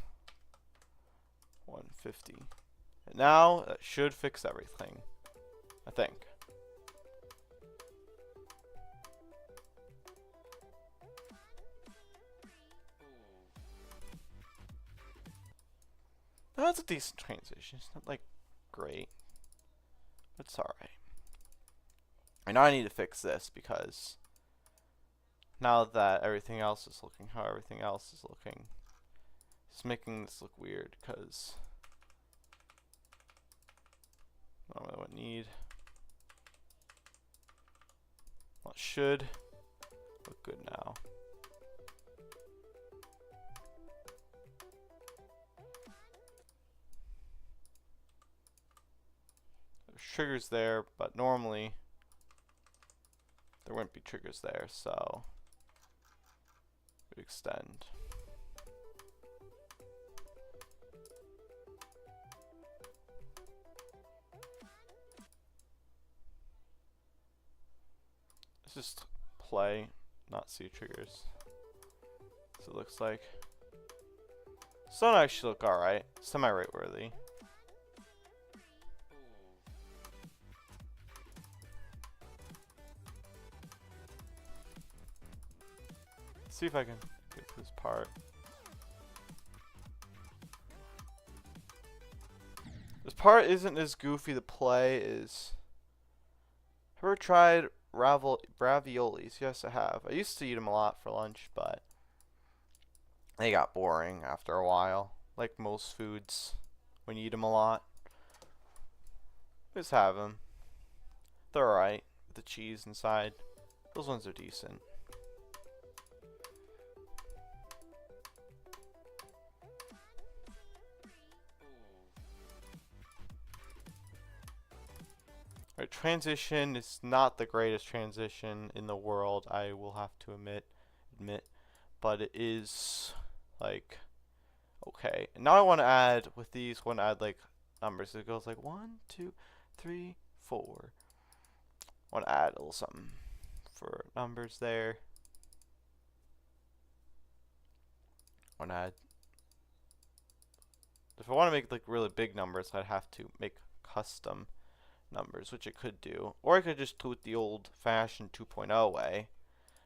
150. And now that should fix everything, I think. That's a decent transition. It's not like great, but it's alright. And now I need to fix this, because now that everything else is looking how everything else is looking, it's making this look weird, because I don't know what I need. Well, it should look good now. Triggers there, but normally there wouldn't be triggers there, so we extend. Let's just play, not see triggers. So it looks like. So it actually look alright, semi-rate worthy. See if I can get this part. This part isn't as goofy to play as. Ever tried raviolis? Yes, I have. I used to eat them a lot for lunch, but they got boring after a while. Like most foods, when you eat them a lot. Just have them. They're alright with the cheese inside. Those ones are decent. Alright, transition is not the greatest transition in the world, I will have to admit, but it is like okay. And now I want to add with these. I want to add like numbers. It goes like 1, 2, 3, 4. I want to add a little something for numbers there. I want to add. If I want to make like really big numbers, I'd have to make custom numbers, which it could do, or I could just do it the old-fashioned 2.0 way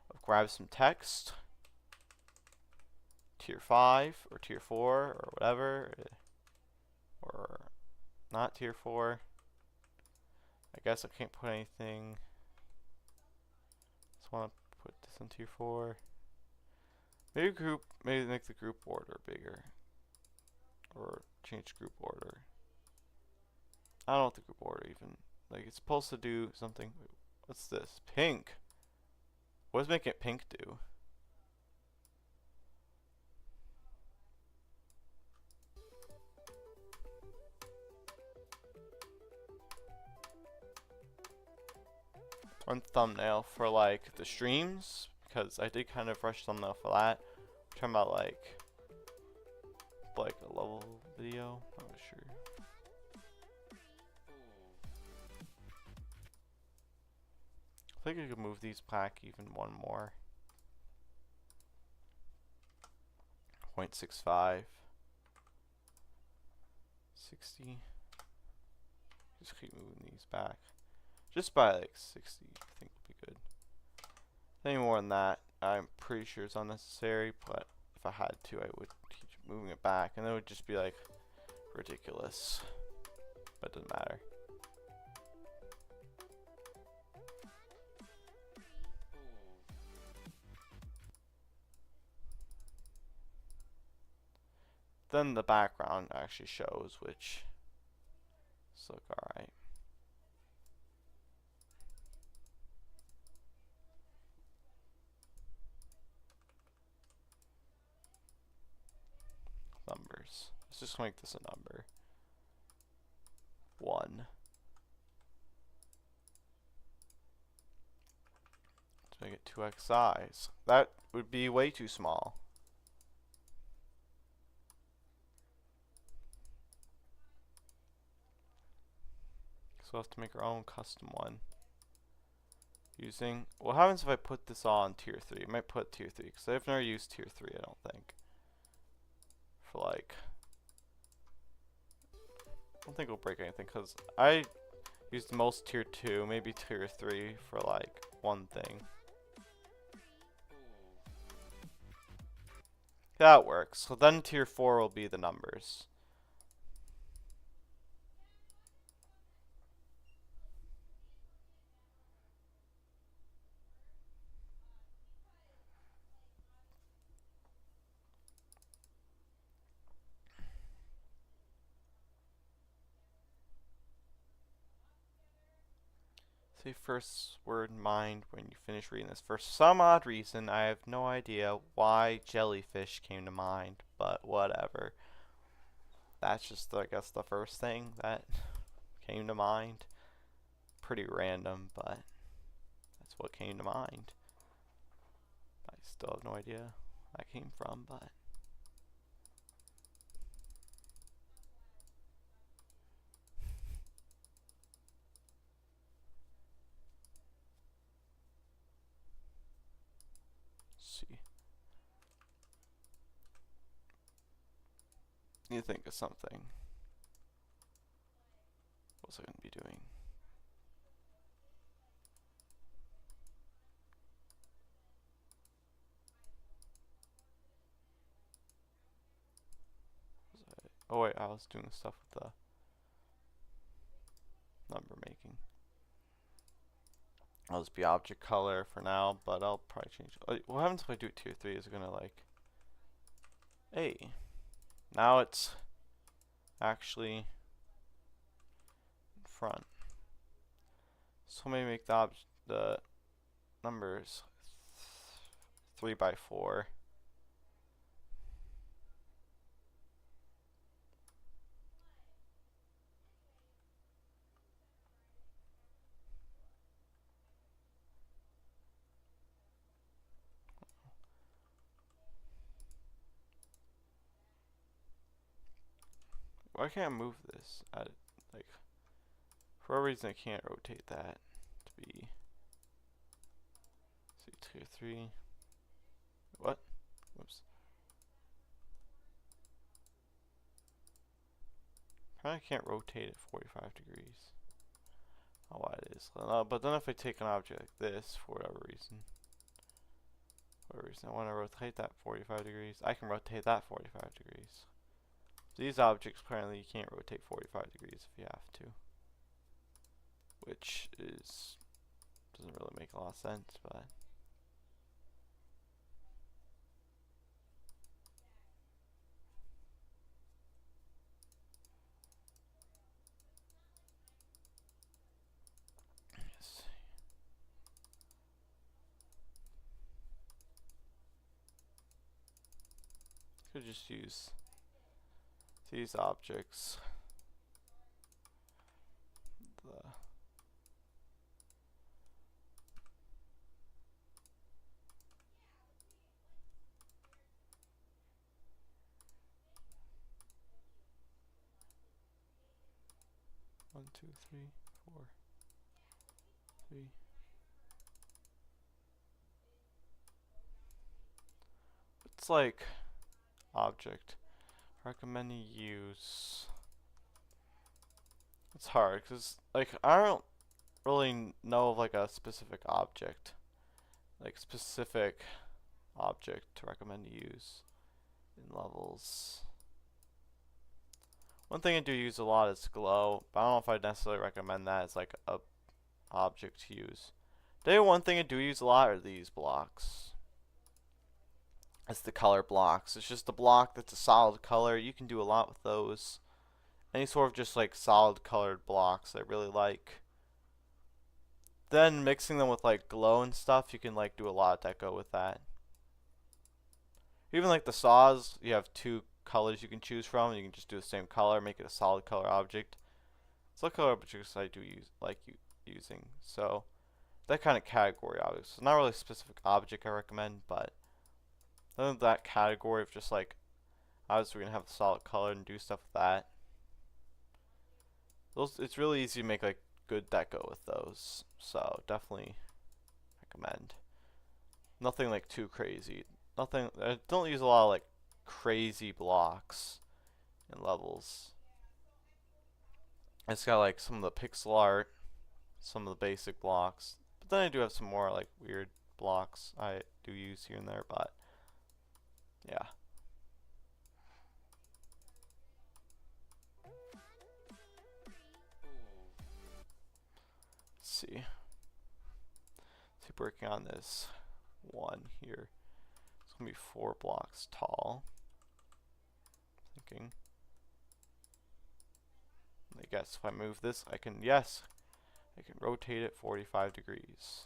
of grab some text, tier 5 or tier 4 or whatever, or not tier 4. I guess I can't put anything. Just want to put this in tier 4. Maybe make the group order bigger, or change group order. I don't know what the group order even, like it's supposed to do something. What's this? Pink. What does making it pink do? run thumbnail for like the streams, because I did kind of rush thumbnail for that. I'm talking about like a level video. I'm not sure. I think I could move these back even one more. 0.65. 60. Just keep moving these back. Just by like 60, I think would be good. Any more than that, I'm pretty sure it's unnecessary, but if I had to, I would keep moving it back, and it would just be like ridiculous. But it doesn't matter. Then the background actually shows, which look alright. Numbers. Let's just make this a number. 1. Let's make it 2x size. That would be way too small. So we'll have to make our own custom one. Using, what happens if I put this on tier 3? I might put tier 3 because I've never used tier 3, I don't think. For like, I don't think it'll break anything because I used most tier 2, maybe tier 3 for like one thing. That works. So then tier 4 will be the numbers. Say first word in mind when you finish reading this. For some odd reason, I have no idea why jellyfish came to mind, but whatever. That's just, I guess, the first thing that came to mind. Pretty random, but that's what came to mind. I still have no idea where that came from, but see. Need to think of something. What was I going to be doing? Oh wait, I was doing stuff with the number making. I'll just be object color for now, but I'll probably change. What happens if I do tier 3? Is it gonna like, hey, now it's actually in front. So maybe make the numbers 3 by 4. Why can't I move this? Like, for a reason I can't rotate that to be, see, tier 3. What? Whoops. I can't rotate it 45 degrees. Oh, why it is. But then if I take an object like this, for whatever reason, I want to rotate that 45 degrees, I can rotate that 45 degrees. These objects, apparently you can't rotate 45 degrees if you have to. Which is, doesn't really make a lot of sense, but yes. Could just use these objects. 1, 2, 3, 4, 3. It's like object. Recommend you use. It's hard because like I don't really know of like a specific object, like specific object to recommend to use in levels. One thing I do use a lot is glow, but I don't know if I'd necessarily recommend that as like a object to use. One thing I do use a lot are these blocks. It's the color blocks. It's just a block that's a solid color. You can do a lot with those. Any sort of just like solid colored blocks I really like. Then mixing them with like glow and stuff, you can like do a lot of deco with that. Even like the saws, you have two colors you can choose from. You can just do the same color, make it a solid color object. So color objects I do use using. So that kind of category objects. It's not really a specific object I recommend, but other than that category of just like obviously we're gonna have the solid color and do stuff with that. It's really easy to make like good deco with those. So definitely recommend. Nothing like too crazy. Nothing. I don't use a lot of like crazy blocks and levels. It's got like some of the pixel art, some of the basic blocks, but then I do have some more like weird blocks I do use here and there, but yeah. Let's see. Keep working on this one here. It's gonna be 4 blocks tall. Thinking. I guess if I move this, I can rotate it 45 degrees.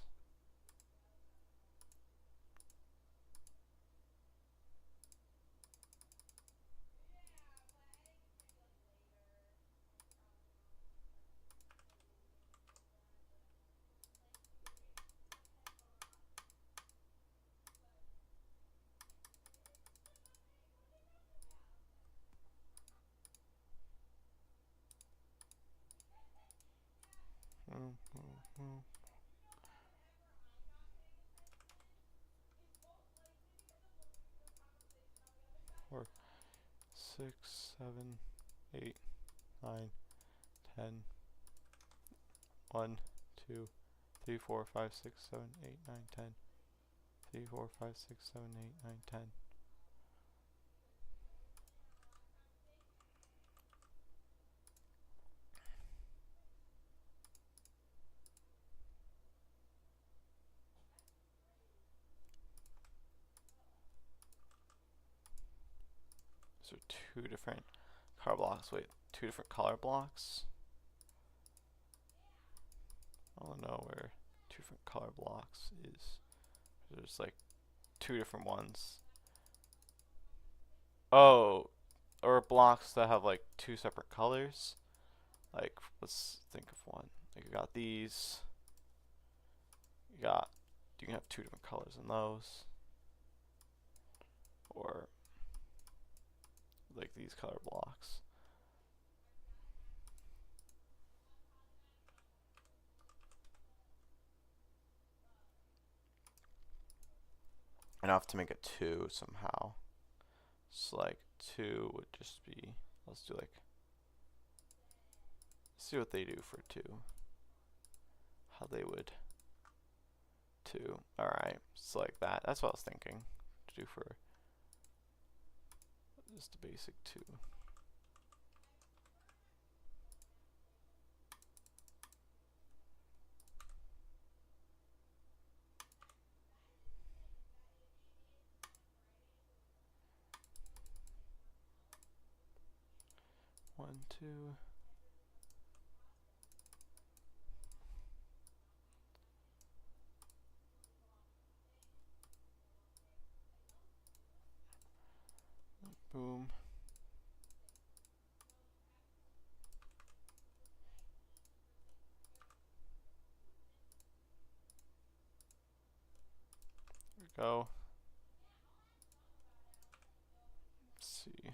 Four, 6, 7, 8, 9, 10. 1, 2, 3, 4, 5, 6, 7, 8, 9, 10. 3, 4, 5, 6, 7, 8, 9, 10. So 2 different color blocks. Wait, 2 different color blocks? I don't know where 2 different color blocks is. There's like 2 different ones. Oh, or blocks that have like 2 separate colors. Like, let's think of one. Like, you got these. You can have 2 different colors in those. Or like these color blocks. Enough to make a 2 somehow. So like 2 would just be, let's do like, see what they do for 2. How they would 2. Alright, so like that. That's what I was thinking to do for just a basic 2. One, 2. Boom. There we go. Let's see.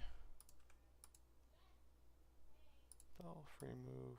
That'll free move.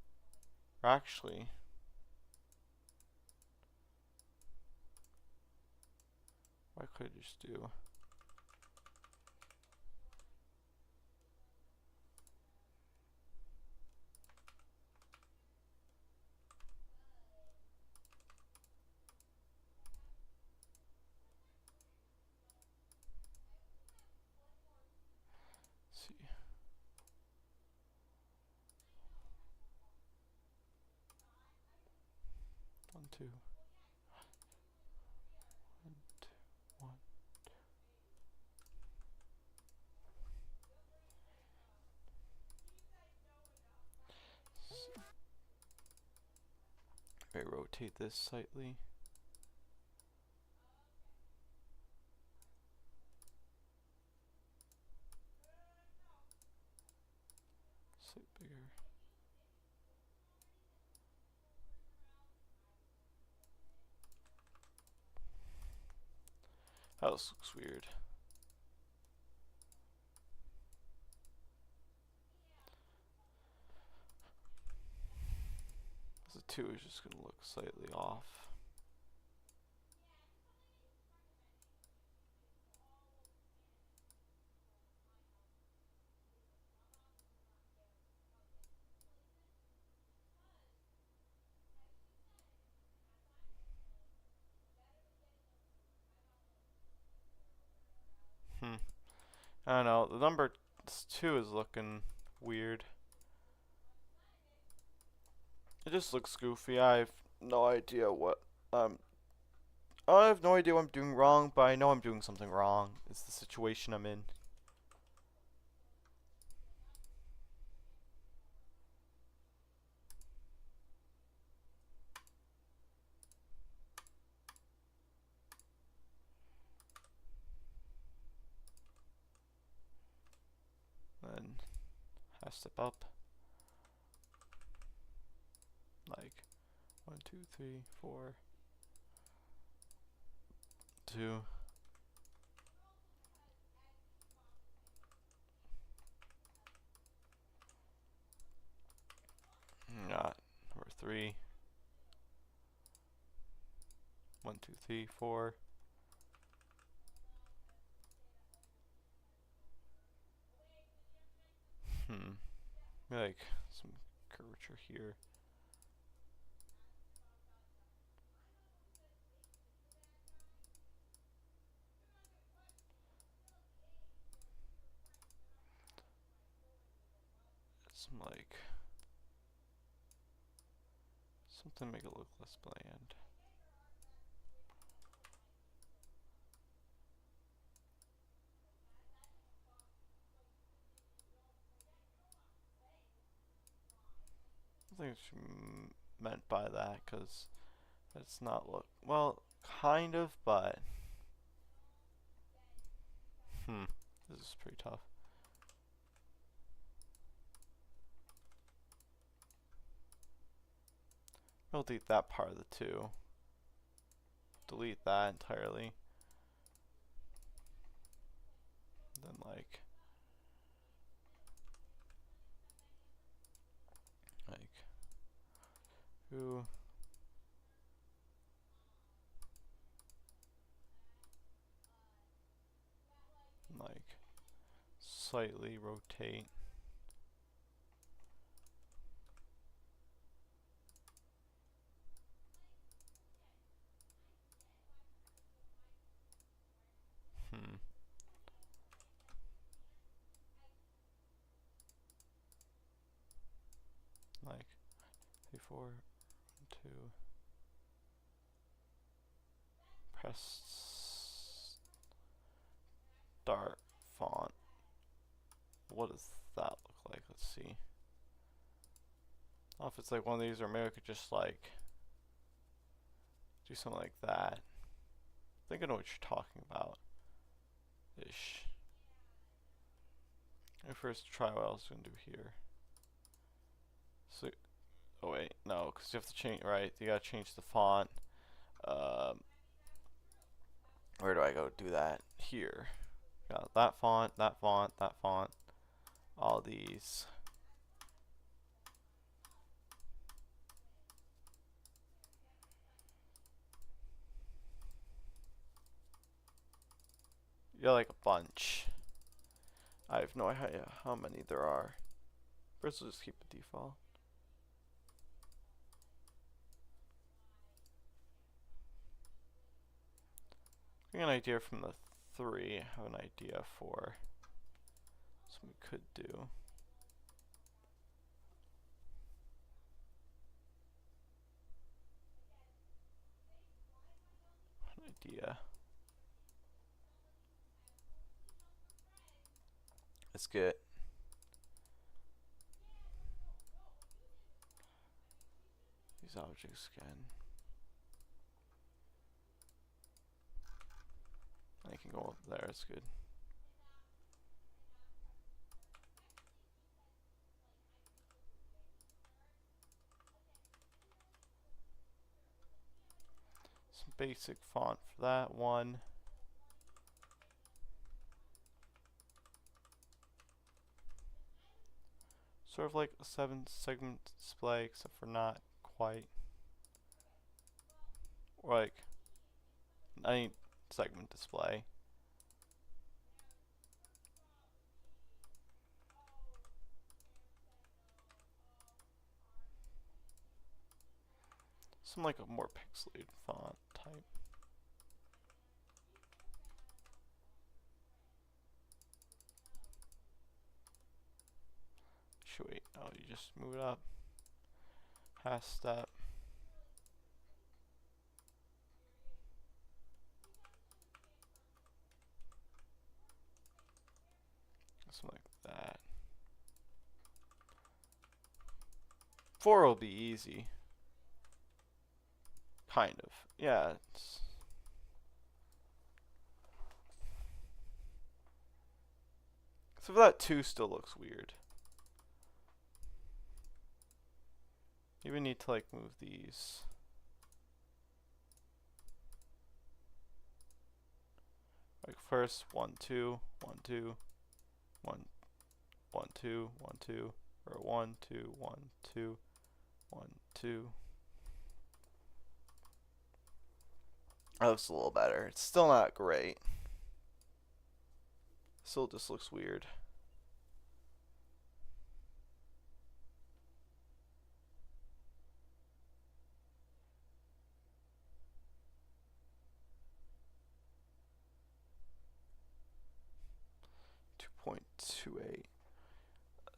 Or actually, why could I just do? Let's see. One, two. One, two, one. Maybe rotate this slightly. Slightly bigger. That looks weird. The 2 is just going to look slightly off. I don't know. The number 2 is looking weird. It just looks goofy. I have no idea what I have no idea what I'm doing wrong, but I know I'm doing something wrong. It's the situation I'm in. Then half step up. Like 1, 2, 3, 4, 2. Not number 3. 1, 2, 3, 4. Like some curvature here. Some like something to make it look less bland. I think she meant by that, because it's not look well, kind of, but this is pretty tough. I'll delete that part of the 2. Delete that entirely. Then like 2. Like slightly rotate. 4, 2. Press start font. What does that look like? Let's see. I don't know if it's like one of these, or maybe I could just like do something like that. I think I know what you're talking about. Ish. Let me first try what I was gonna do here. So, oh wait, no, because you have to change, right? You gotta change the font. Where do I go do that? Here. Got that font, that font, that font. All these. You got like a bunch. I have no idea how many there are. First, we'll just keep the default. Getting an idea from the 3. I have an idea for something we could do. An idea. Let's get these objects again. I can go up there, it's good. Some basic font for that one. Sort of like a 7-segment display, except for not quite. Or like any segment display. Some like a more pixelated font type. Should wait, oh, you just move it up. Half step. Something like that. 4 will be easy. Kind of. Yeah, it's so that 2 still looks weird. You would need to like move these. Like first 1, 2, 1, 2, 1, 1, 2, 1, 2, or 1, 2, 1, 2, 1, 2. That looks a little better. It's still not great. Still just looks weird.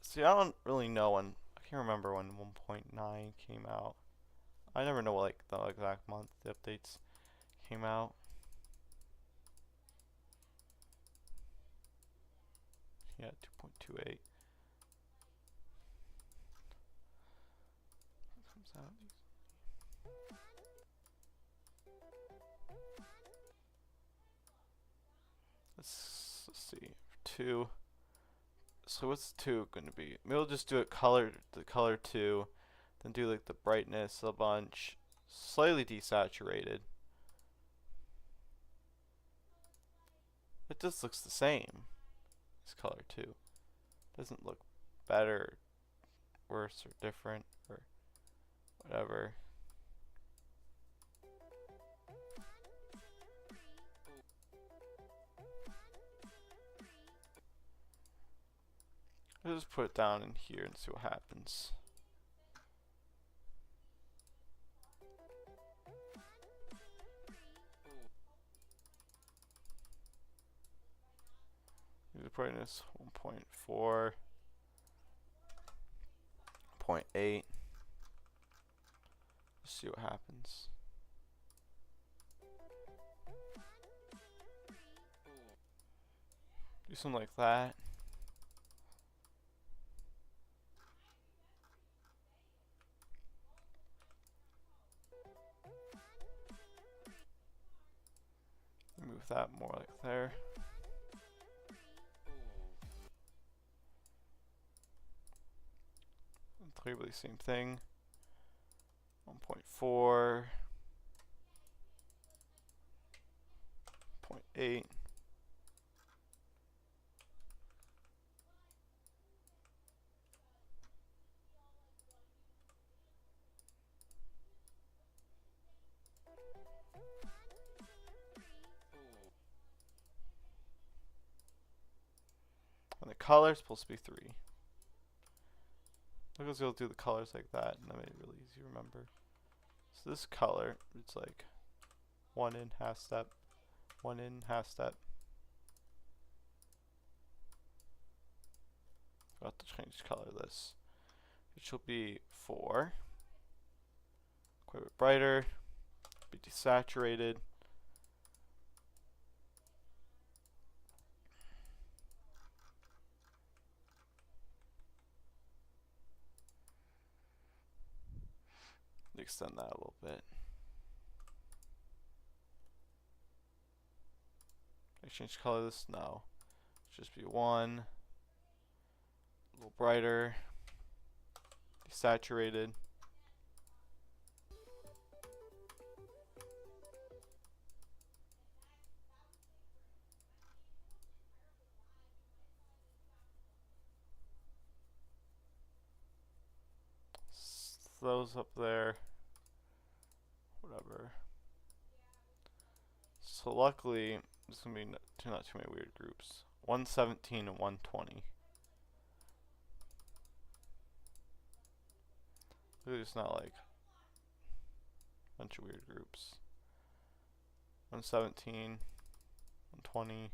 See, I don't really know when. I can't remember when 1.9 came out. I never know like the exact month the updates came out. Yeah, 2.28. Comes out. Let's see. 2. So what's 2 going to be? Maybe we'll just do it the color 2, then do like the brightness a bunch, slightly desaturated. It just looks the same as color 2. Doesn't look better, worse, or different, or whatever. I'll just put it down in here and see what happens. The brightness 1.4, 0.8. Let's see what happens. Do something like that. Move that more like there. And 3 really same thing. 1.4. 0.8. And the color is supposed to be 3. Look, let's go do the colors like that, and that made it really easy to remember. So this color, it's like 1 in, half step, 1 in, half step. I'll have to change the color of this. It should be 4. Quite a bit brighter. Be desaturated. Extend that a little bit. I change color of this? No. Just be 1. A little brighter. Desaturated. Those up there. Whatever. So luckily, there's gonna be not too many weird groups. 117 and 120. There's not like a bunch of weird groups. 117, 120.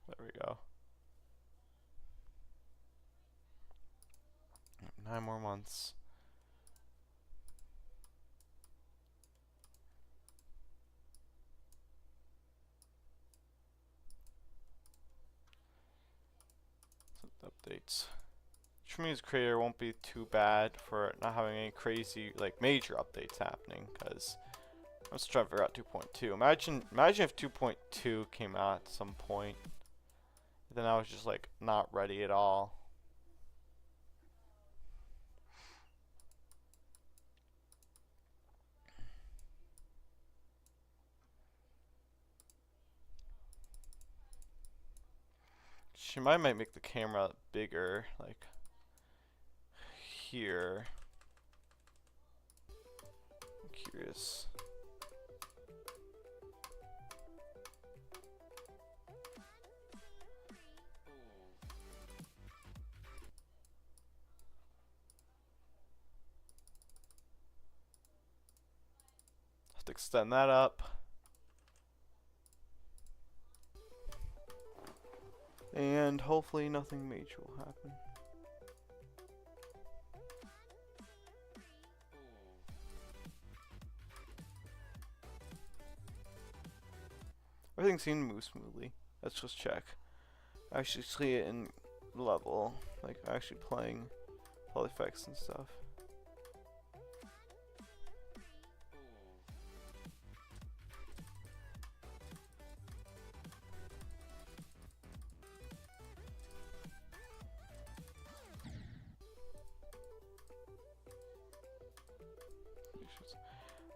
There we go. 9 more months. Updates. Which means creator won't be too bad for not having any crazy like major updates happening, because I'm just trying to figure out 2.2. Imagine if 2.2 came out at some point, then I was just like not ready at all. She might make the camera bigger, like here. I'm curious. Have to extend that up. And hopefully nothing major will happen. Everything seemed to move smoothly. Let's just check. I actually see it in level, like actually playing all effects and stuff.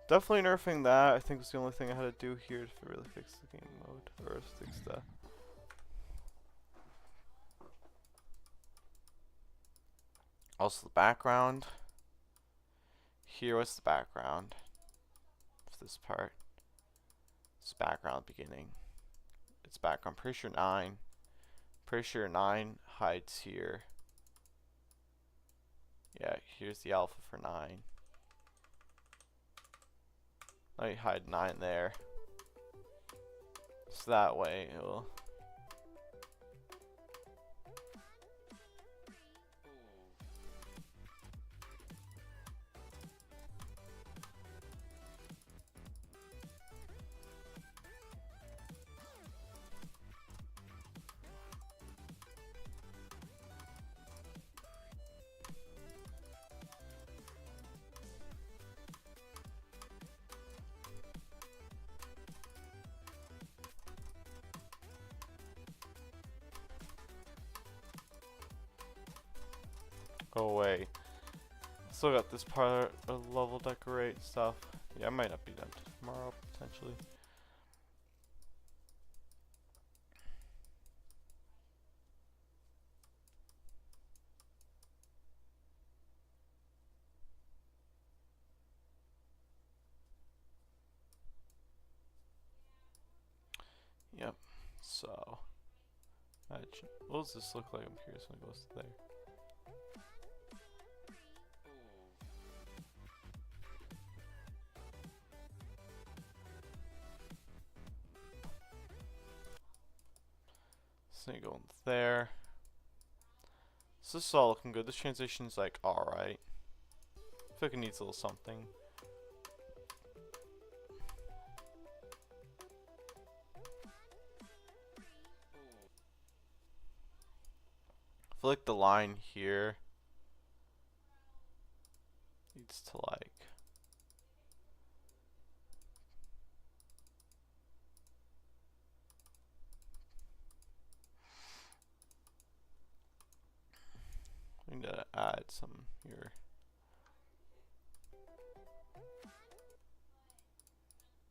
Definitely nerfing that. I think was the only thing I had to do here to really fix the game mode, or fix the. Also the background. Here, what's the background of this part? It's background beginning. It's background. Pretty sure 9. Pretty sure 9 hides here. Yeah, here's the alpha for 9. Let me hide 9 there. So that way it will. go away. Still got this part of the level decorate stuff. Yeah, I might not be done tomorrow, potentially. Yep, so imagine, what does this look like? I'm curious when it goes to there. So you go in there. So this is all looking good. This transition's like alright. I feel like it needs a little something. I feel like the line here needs to like I need to add some here.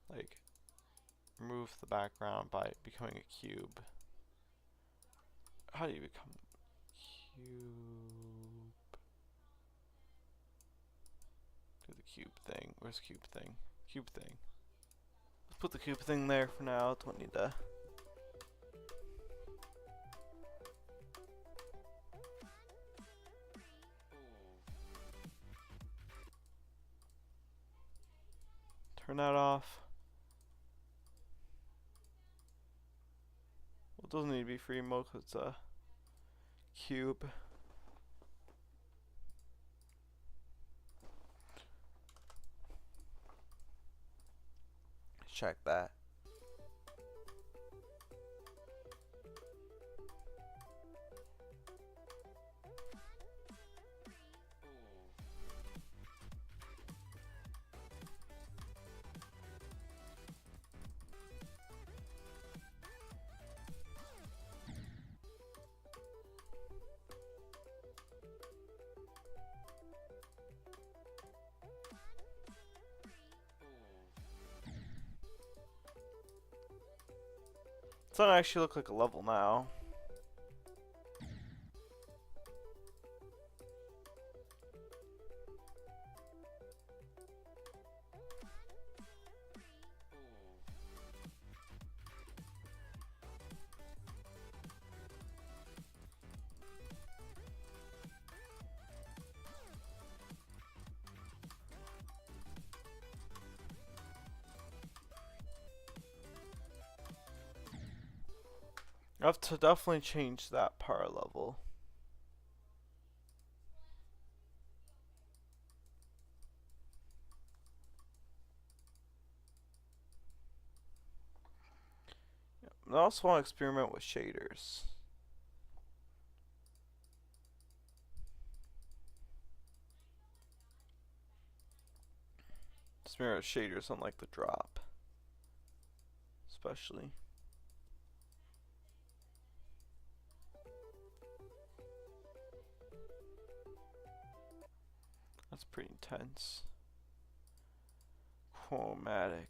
Like remove the background by becoming a cube. How do you become a cube? Do the cube thing. Where's cube thing? Cube thing. Let's put the cube thing there for now. Don't need to. Turn that off. Well, it doesn't need to be free mode because it's a cube. Check that. It's not actually look like a level now. I have to definitely change that power level. I also want to experiment with shaders. Experiment with shaders on like the drop, especially. That's pretty intense. Chromatic.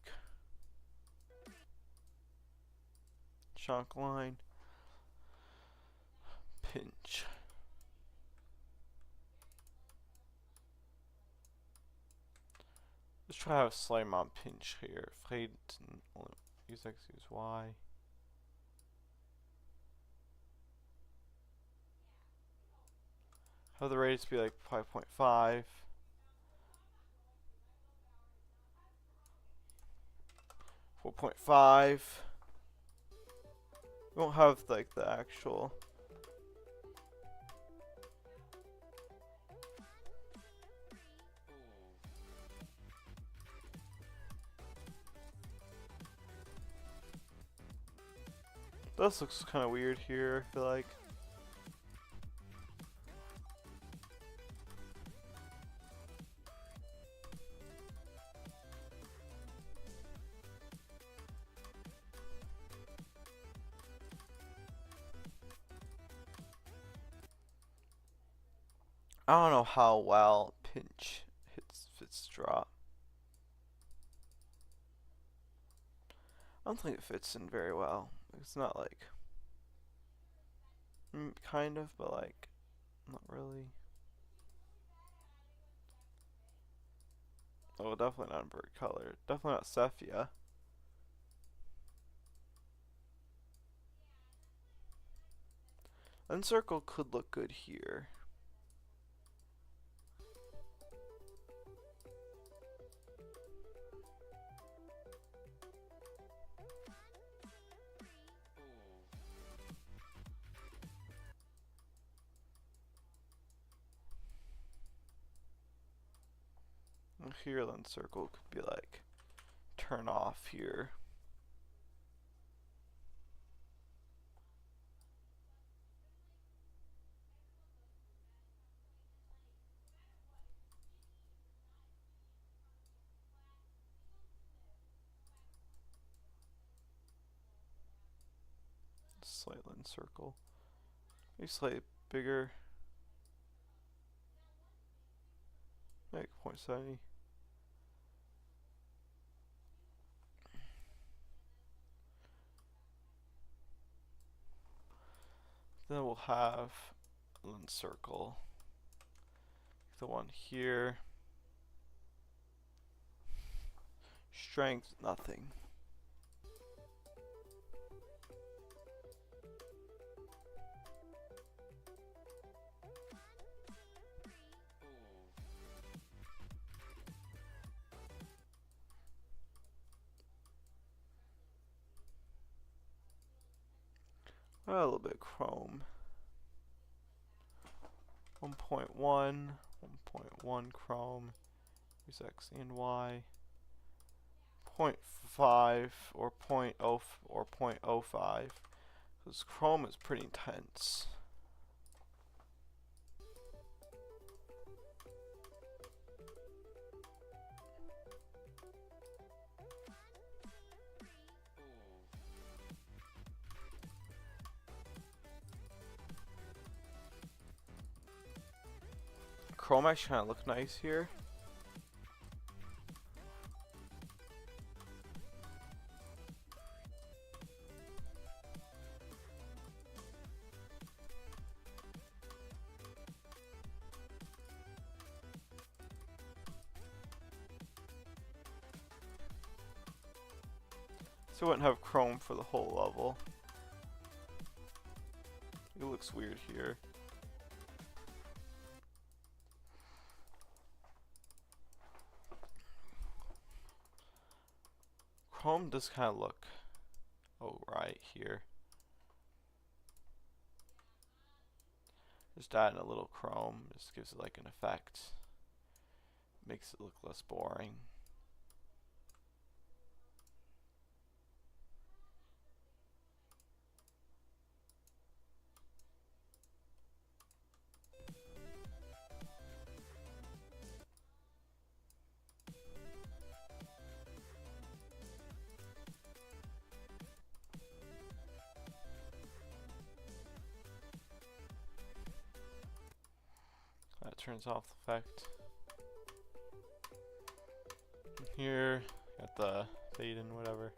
Chunk line. Pinch. Let's try to have a slight amount of pinch here. Fade and use X, use Y. Have the radius be like 5.5. 4.5. We won't have like the actual. This looks kind of weird here, I feel like. I don't know how well pinch fits drop. I don't think it fits in very well. It's not like kind of, but like not really. Oh, definitely not bird color. Definitely not sepia. And circle could look good here. And here then circle could be like turn off here. Slightly circle. Maybe slightly bigger. Make 0.70. Then we'll have a lens circle. The one here. Strength, nothing. A little bit of chrome. 1.1, 1.1 chrome. Use X and Y. 0.5 or 0.0 or 0.05. Because chrome is pretty intense. Chrome actually kind of look nice here. So I wouldn't have chrome for the whole level. It looks weird here. Chrome does kind of look alright here. Just adding a little chrome just gives it like an effect. Makes it look less boring. That turns off the effect. Here, got the fade and whatever.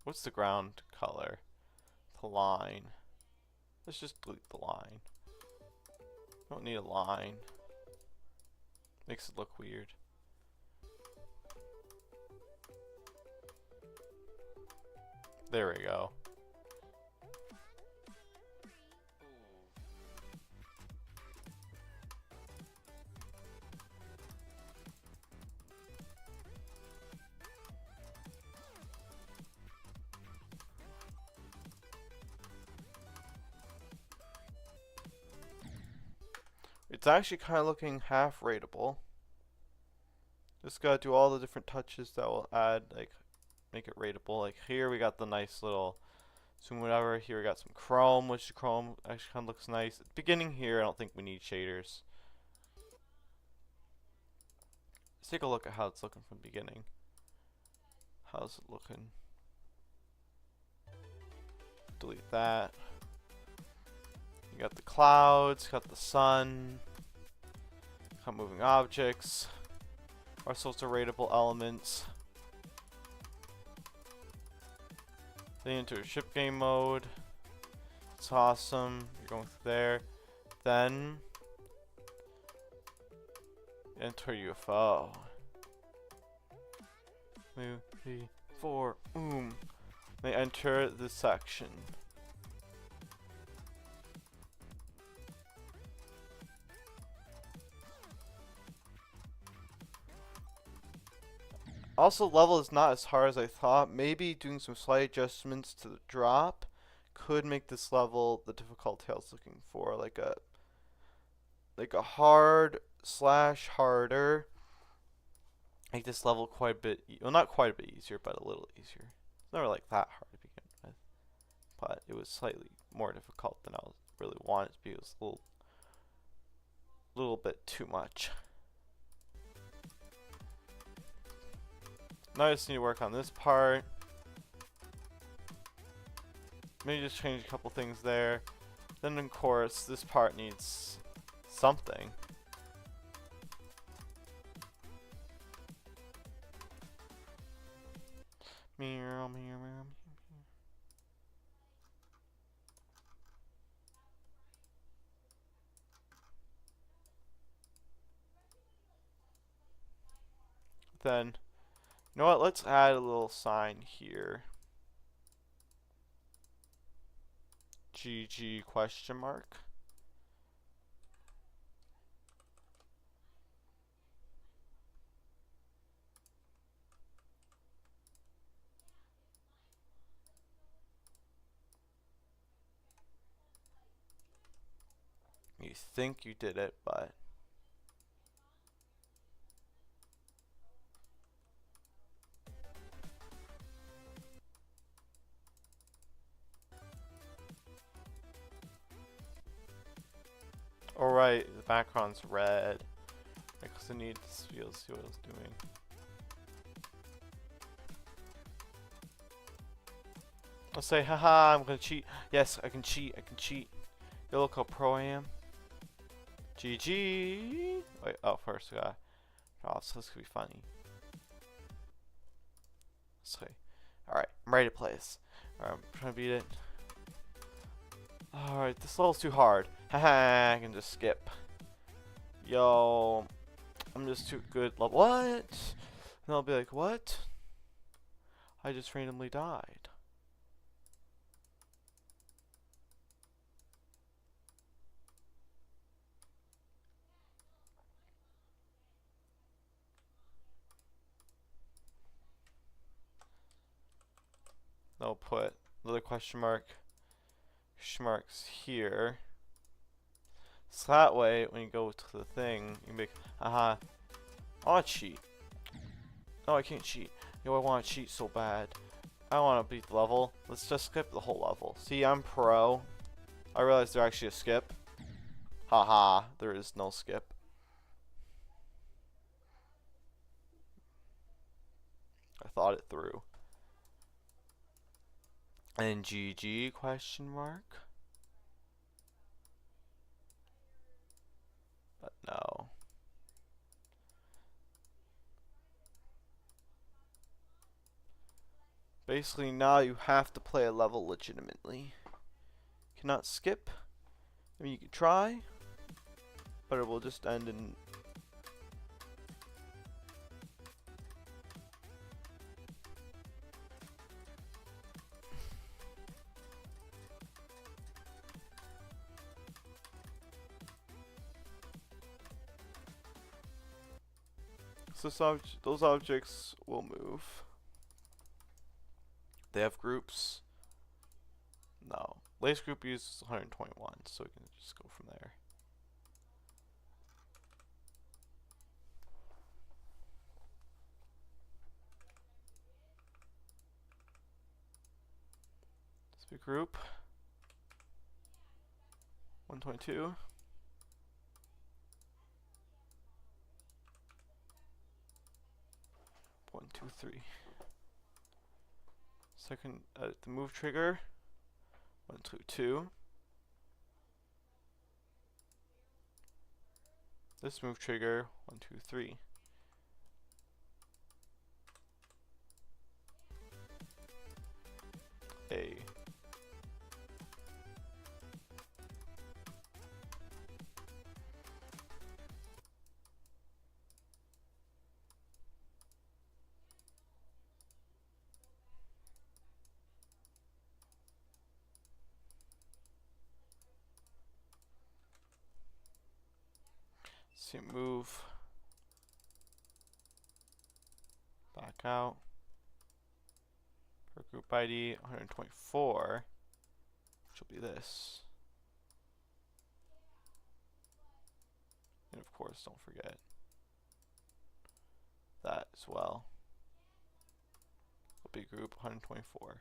What's the ground color? The line. Let's just delete the line. Don't need a line. Makes it look weird. There we go. It's actually kind of looking half rateable. Just gotta do all the different touches that will add, like, make it rateable. Like here we got the nice little zoom whatever. Here we got some chrome, which the chrome actually kind of looks nice. At the beginning here, I don't think we need shaders. Let's take a look at how it's looking from the beginning. How's it looking? Delete that. You got the clouds, got the sun, got moving objects, all sorts of rateable elements. Then you enter ship game mode. It's awesome. You're going through there. Then enter UFO. 2, 3, 4. Boom. They enter the section. Also, level is not as hard as I thought. Maybe doing some slight adjustments to the drop could make this level the difficulty I was looking for, like a hard / harder. Make this level quite a bit, well, not quite a bit easier, but a little easier. It's never like that hard to begin with, but it was slightly more difficult than I really wanted to be. It was a little bit too much. Now I just need to work on this part. Maybe just change a couple things there. Then of course this part needs something. Meow, meow, meow. Then, you know what? Let's add a little sign here. GG ? You think you did it, but alright, the background's red. Because I need to see what I was doing. I'll say, haha, I'm gonna cheat. Yes, I can cheat, I can cheat. You look how pro I am. GG. Wait, oh, first we got. Oh, so this could be funny. Let's see. Alright, I'm ready to play this. Alright, I'm trying to beat it. Alright, this level's too hard. Haha, I can just skip. Yo, I'm just too good. What? And I'll be like, what? I just randomly died. I'll put another question marks here. So that way, when you go to the thing, you can make, haha, I want to cheat. No, I can't cheat. Yo, I want to cheat so bad. I want to beat the level. Let's just skip the whole level. See, I'm pro. I realized there's actually a skip. Haha, there is no skip. I thought it through. And GG ? But no. Basically, now you have to play a level legitimately. Cannot skip. I mean, you can try, but it will just end in. So those objects will move. They have groups. No. Latest group uses 121, so we can just go from there. So group 122. One, two, three. Second, the move trigger. 1, 2, 2. This move trigger. 1, 2, 3. A. See, move back out for group ID 124, which will be this. And of course, don't forget that as well. Will be group 124.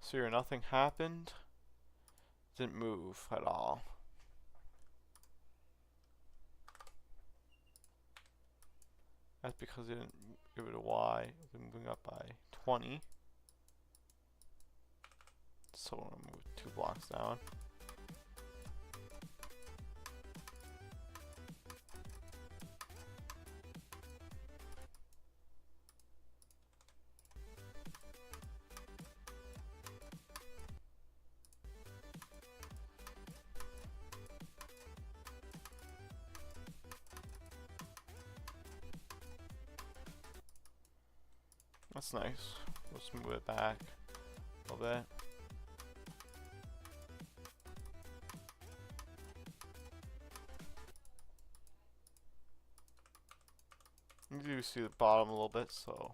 So here, nothing happened. Didn't move at all. That's because it didn't give it a Y. It's moving up by 20. So I'm gonna move 2 blocks down. That's nice. Let's move it back a little bit. You do see the bottom a little bit, so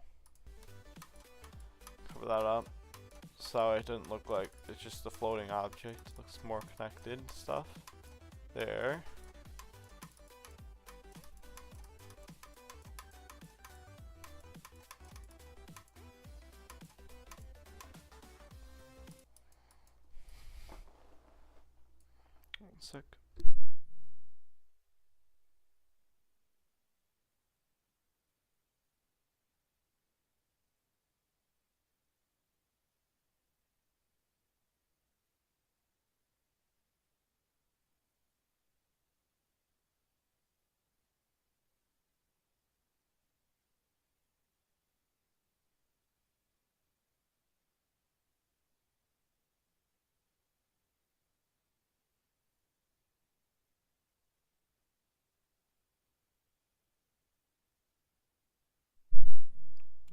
cover that up. So it doesn't look like it's just a floating object. It looks more connected and stuff. There. One sec.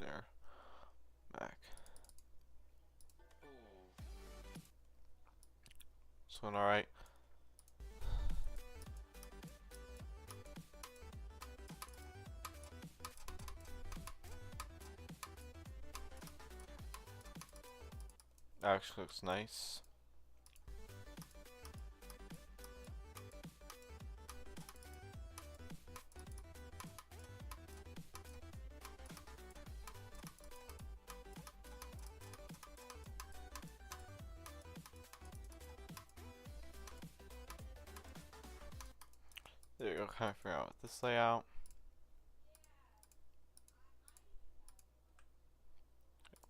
There. Back. This one alright. Actually looks nice. There you go, kind of figure out this layout.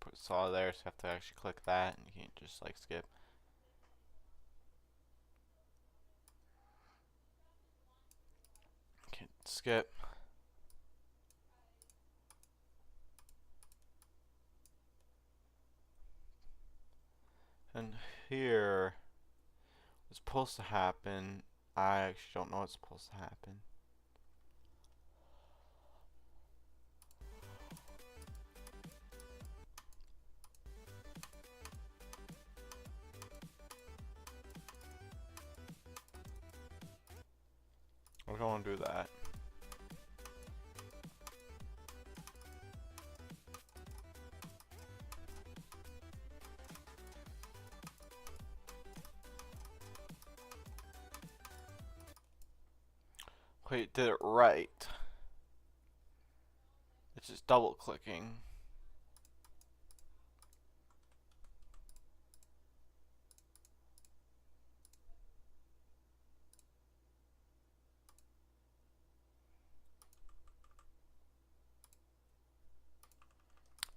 Put saw there, so you have to actually click that, and you can't just like skip. Can't skip. And here, what's supposed to happen, I actually don't know what's supposed to happen. I don't want to do that. Wait, did it right. It's just double clicking.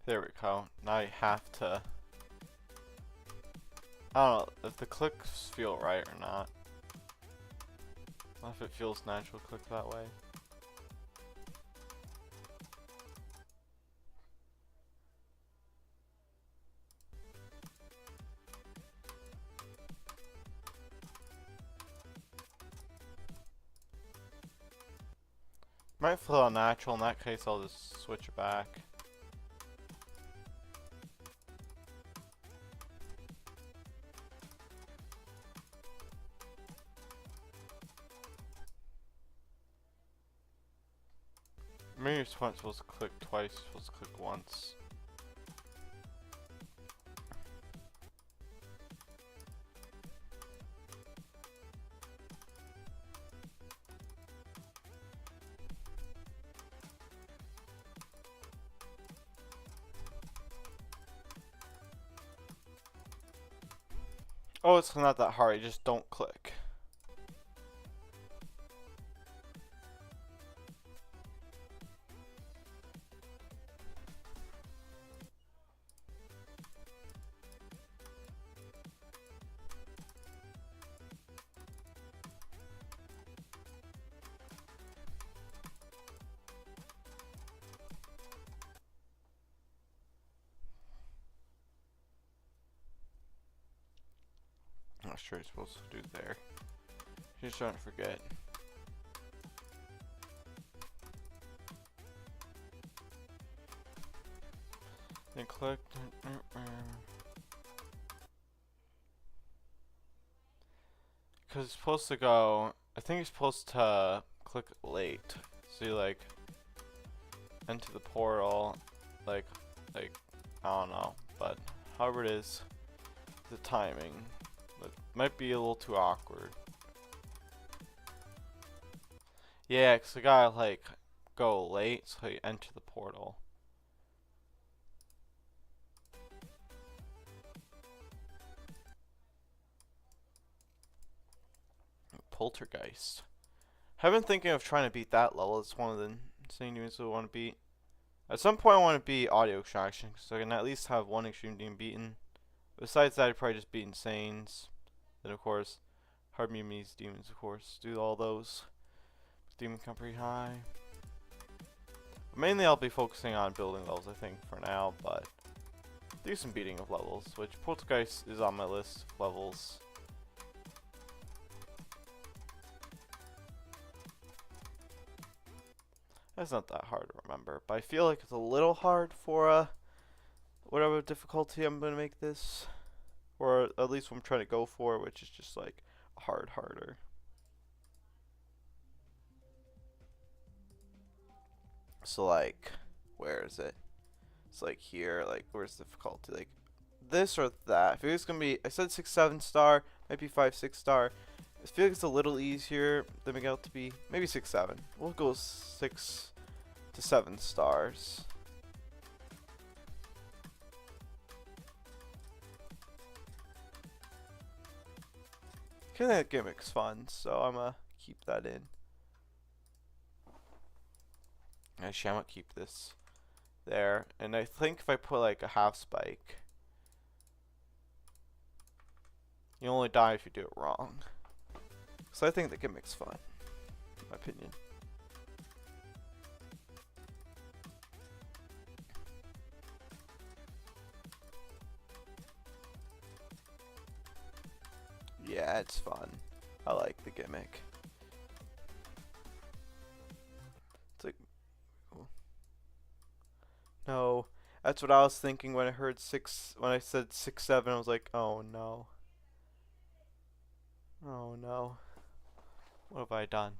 There we go. Now you have to... I don't know if the clicks feel right or not. If it feels natural to click that way. Might feel unnatural. In that case, I'll just switch it back. Maybe you're supposed to click twice, you're supposed to click once. Oh, it's not that hard, you just don't click. I'm not sure you're supposed to do there. Just trying to forget. Then click. Because it's supposed to go. I think you're supposed to click late. So you like enter the portal, like I don't know, but however it is, the timing it might be a little too awkward. Yeah, cause you gotta like go late so you enter the portal. Poltergeist. I've been thinking of trying to beat that level. It's one of the insane demons I want to beat. At some point, I want to beat Audio Extraction, so I can at least have one extreme demon beaten. Besides that, I'd probably just beat Insanes. Then, of course, Hard Mimi's demons, of course. Do all those. Demon come pretty high. But mainly, I'll be focusing on building levels, I think, for now, but do some beating of levels, which Poltergeist is on my list of levels. That's not that hard to remember, but I feel like it's a little hard for whatever difficulty I'm gonna make this, or at least what I'm trying to go for, which is just like harder. So like, where is it? It's like here, like where's the difficulty? Like this or that. I feel it's gonna be. I said 6, 7 star, might be 5, 6 star. I feel like it's a little easier than make out to be. Maybe 6, 7. We'll go 6 to 7 stars. I think that gimmick's fun, so I'm gonna keep that in. Actually, I'm gonna keep this there, and I think if I put like a half spike, you only die if you do it wrong. So I think the gimmick's fun, in my opinion. Yeah, it's fun. I like the gimmick. It's like, oh. No, that's what I was thinking when I heard 6. When I said 6, 7, I was like, oh no. Oh no. What have I done?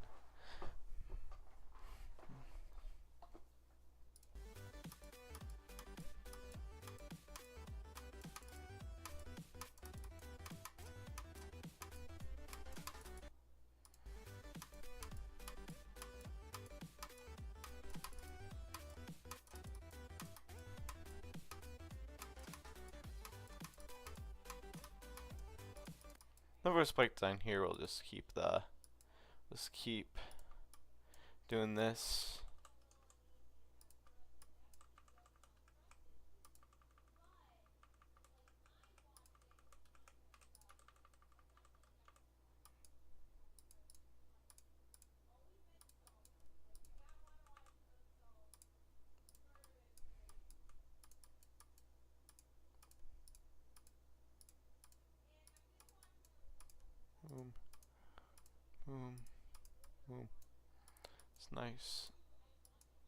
The reverse spike design here will just keep doing this. Boom, boom, boom. It's nice.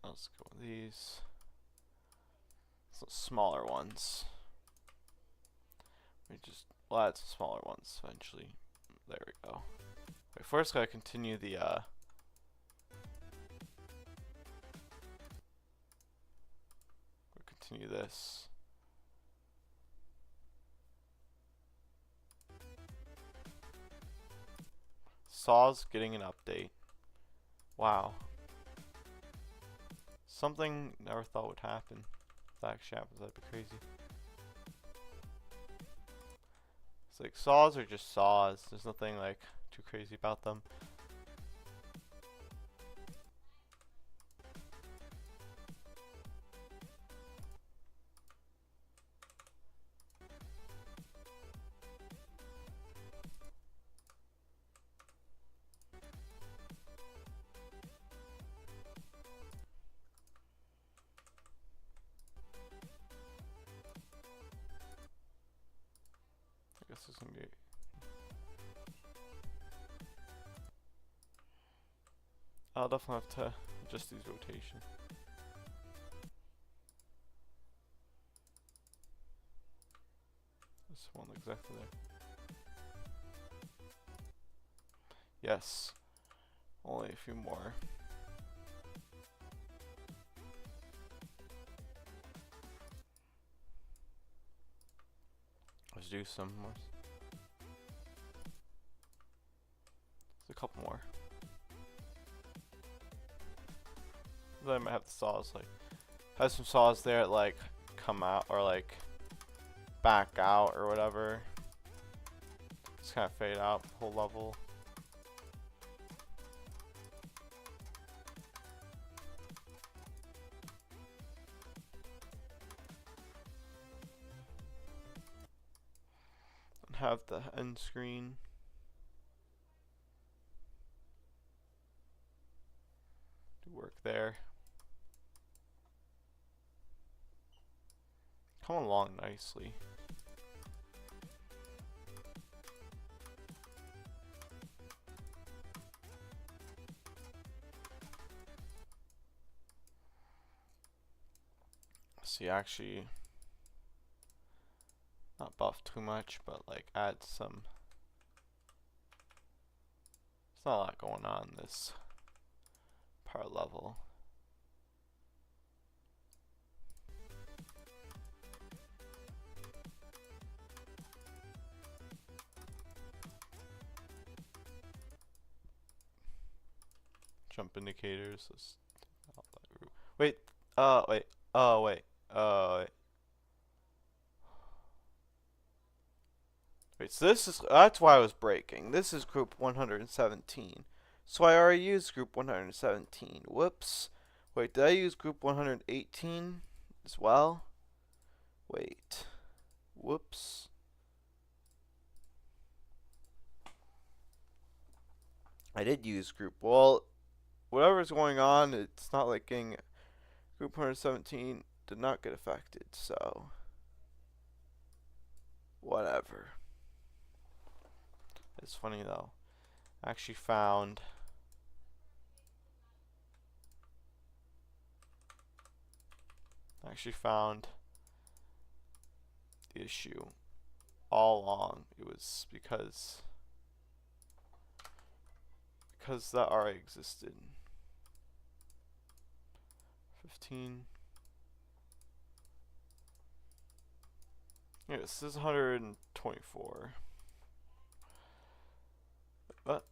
Let's go with these. Some smaller ones. We'll add some smaller ones eventually. There we go. Wait, first gotta continue the we'll continue this. Saw's getting an update. Wow. Something never thought would happen. If that actually happens, that'd be crazy. It's like saws are just saws. There's nothing like too crazy about them. I guess it's gonna be. I'll definitely have to adjust these rotation. This one exactly there. Yes. Only a few more. Let's do some more. There's a couple more. Then I might have the saws like have some saws there that like come out or like back out or whatever. Just kind of fade out the whole level. And have the end screen. Do work there. Come along nicely. See, actually, not buff too much, but like add some. There's not a lot going on in this power level. Jump indicators. Let's out that route. Wait. Wait. Wait. Wait. Wait. So that's why I was breaking. This is group 117. So I already used group 117. Whoops. Wait. Did I use group 118 as well? Wait. Whoops. I did use group. Well, whatever's going on, it's not like getting group 117 did not get affected, so whatever. It's funny though. I actually found the issue all along. It was because that already existed. 15. Yeah, this is 124. But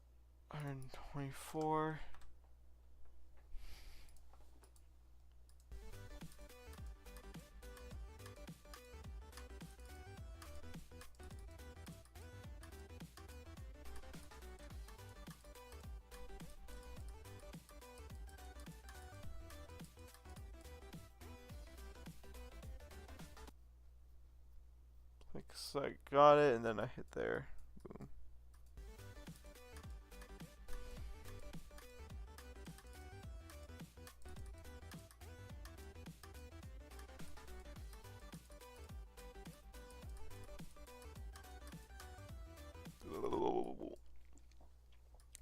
124. So I got it, and then I hit there. Boom.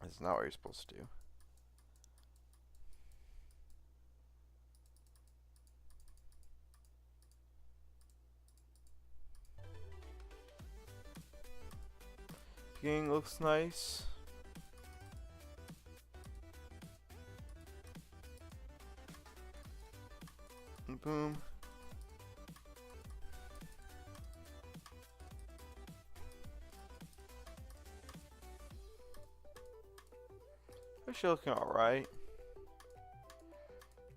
That's not what you're supposed to do. Beginning looks nice. And boom. Actually looking alright.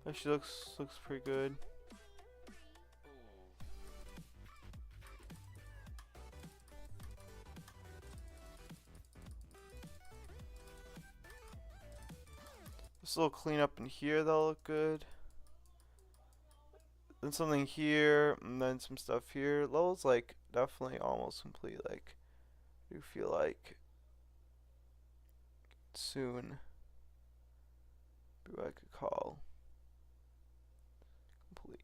Actually looks pretty good. This little cleanup in here that'll look good. Then something here, and then some stuff here. Level's like definitely almost complete. Like, I do feel like soon be what I could call complete.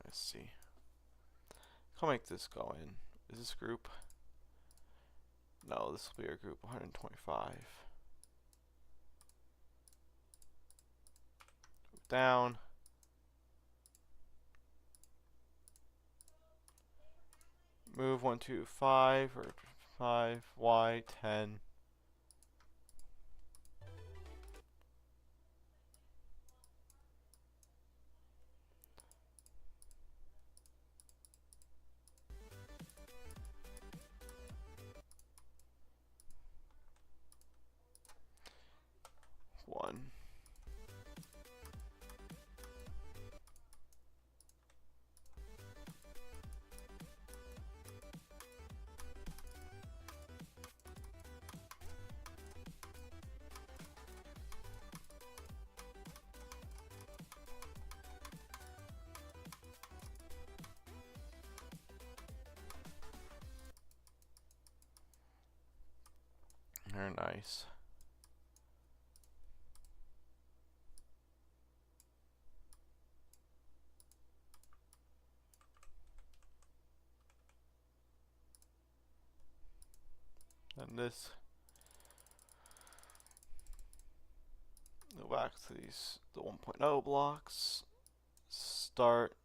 Let's see. I'll make this go in. Is this group? No, this will be our group 125. Move down. Move 1, 2, 5 or 5, Y, 10. One. Very nice. And this, go back to these, the 1.0 blocks, start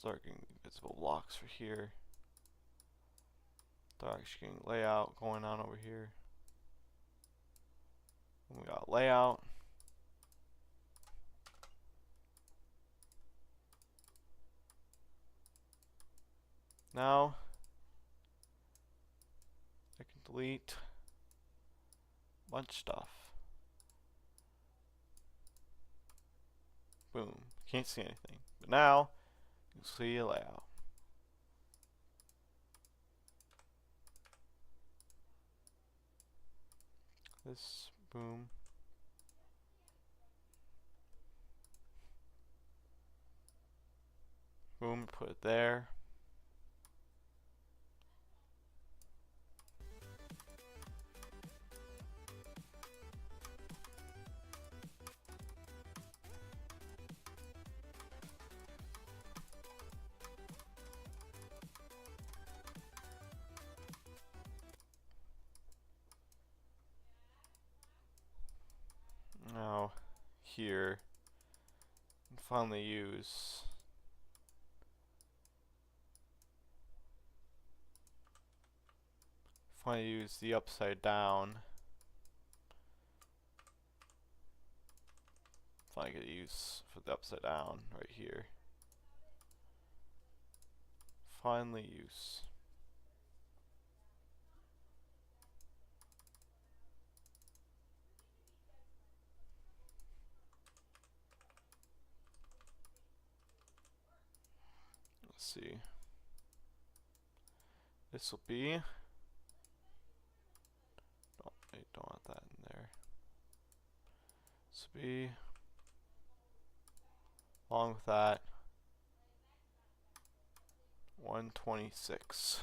getting visible blocks for here. Start actually getting layout going on over here. And we got layout. Now I can delete a bunch of stuff. Boom. Can't see anything. But now you can see a layout. This, boom. Boom, put it there. Now, here, and finally use the upside down. Finally get a use for the upside down right here. Finally use. Let's see. This will be. I don't want that in there. This will be along with that 126.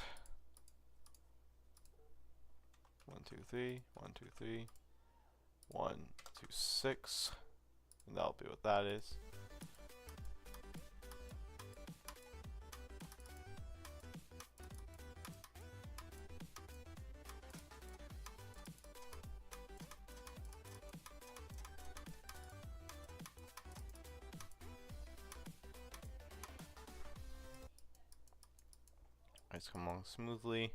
1, 2, 3, 1, 2, 3, 1, 2, 6, and that'll be what that is. It's come along smoothly.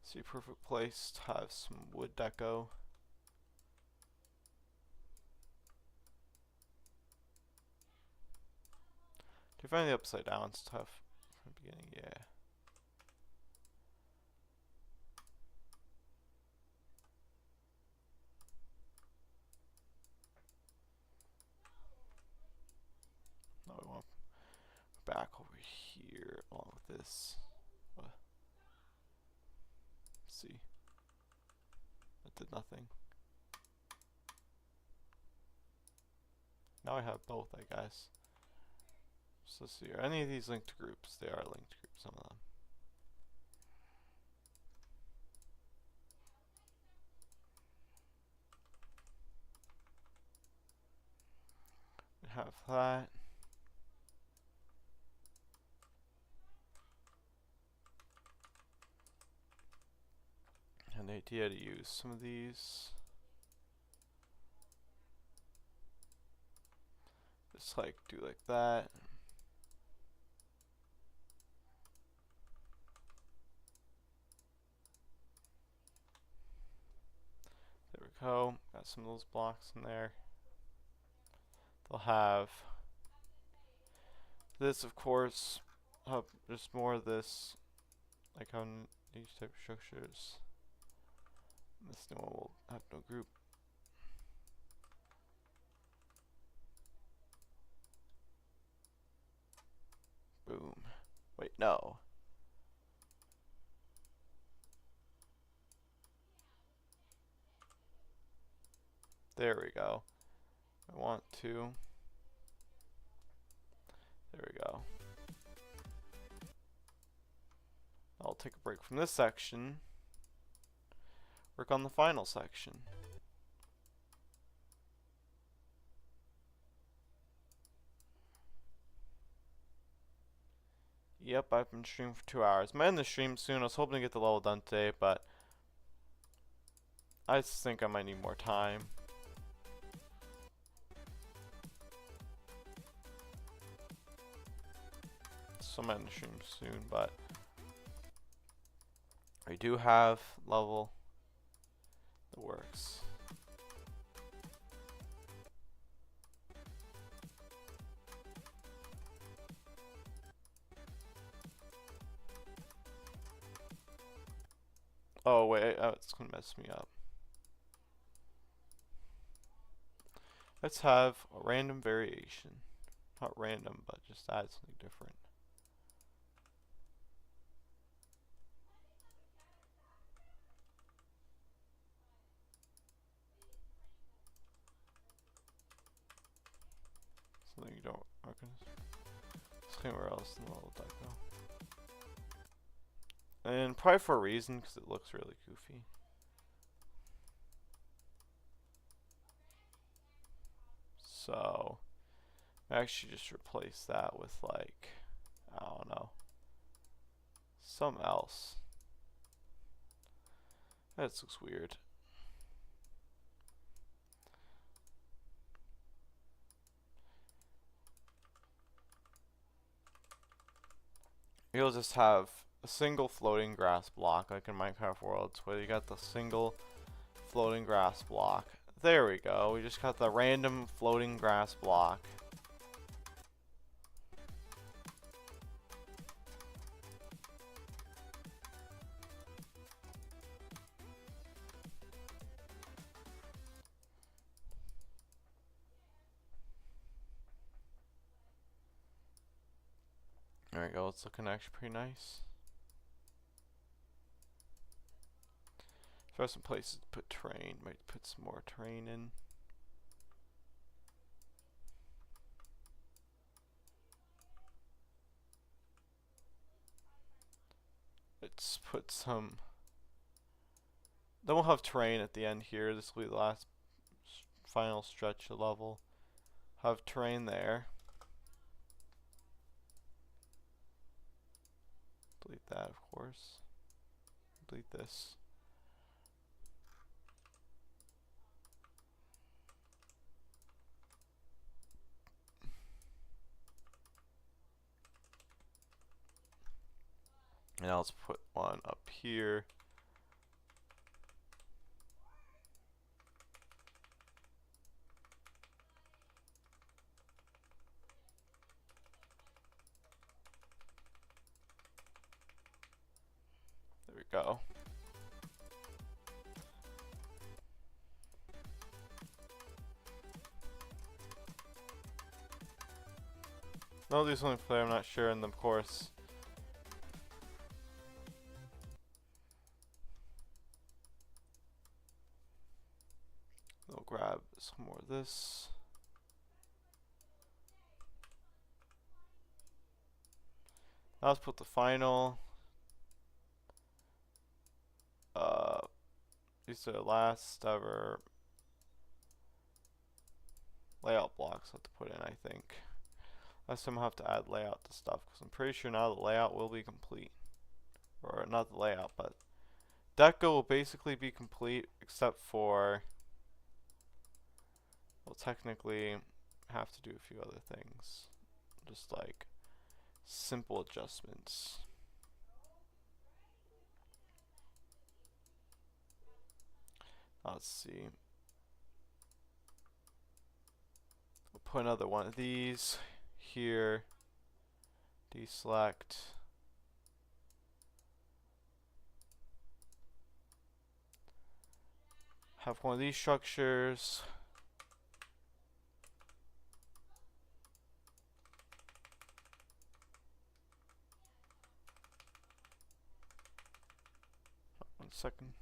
See, perfect place to have some wood deco. Do you find the upside down stuff from the beginning? Yeah. No, we want back over here along with this. See, that did nothing. Now I have both, I guess. So let's see, are any of these linked to groups? They are linked to groups, some of them. We have that. And the idea to use some of these. Just like do like that. There we go. Got some of those blocks in there. They'll have this, of course. Just more of this, like on these type of structures. This new one will have no group. Boom. Wait, no. There we go. I want to. There we go. I'll take a break from this section. Work on the final section. Yep, I've been streaming for 2 hours. I'm end the stream soon. I was hoping to get the level done today, but I just think I might need more time. So I'm end the stream soon, but I do have level that works. Oh wait, it's gonna mess me up. Let's have a random variation. Not random, but just add something different. Something you don't recognize. Anywhere else in the little deco. And probably for a reason, because it looks really goofy. So, I actually just replace that with like, I don't know, something else. That looks weird. You'll just have a single floating grass block, like in Minecraft Worlds, where you got the single floating grass block. There we go. We just got the random floating grass block. There we go. It's looking actually pretty nice. Try some places to put terrain. Might put some more terrain in. Let's put some. Then we'll have terrain at the end here. This will be the last final stretch of the level. Have terrain there. Delete that, of course. Delete this. And now let's put one up here. There we go. No, these only play, I'm not sure, and of course. We'll grab some more of this. Now let's put the final. These are the last ever layout blocks I have to put in, I think. Last time I'll have to add layout to stuff, because I'm pretty sure now the layout will be complete. Or not the layout, but Deco will basically be complete, except for, we'll technically have to do a few other things. Just like simple adjustments. Let's see. We'll put another one of these here. Deselect. Have one of these structures. One second.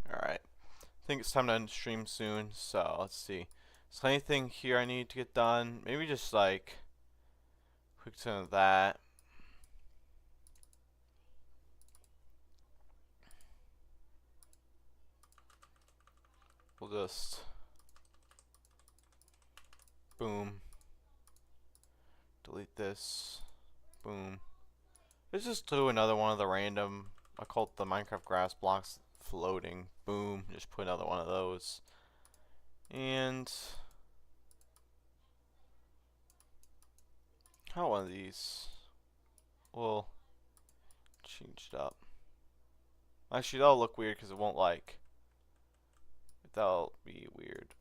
Alright. I think it's time to end stream soon, so let's see. Is there anything here I need to get done? Maybe just like quick turn of that. We'll just boom. Delete this. Boom. Let's just do another one of the random, I call it the Minecraft grass blocks floating. Boom. Just put another one of those. And how one of these will change it up. Actually, that'll look weird because it won't like. That'll be weird.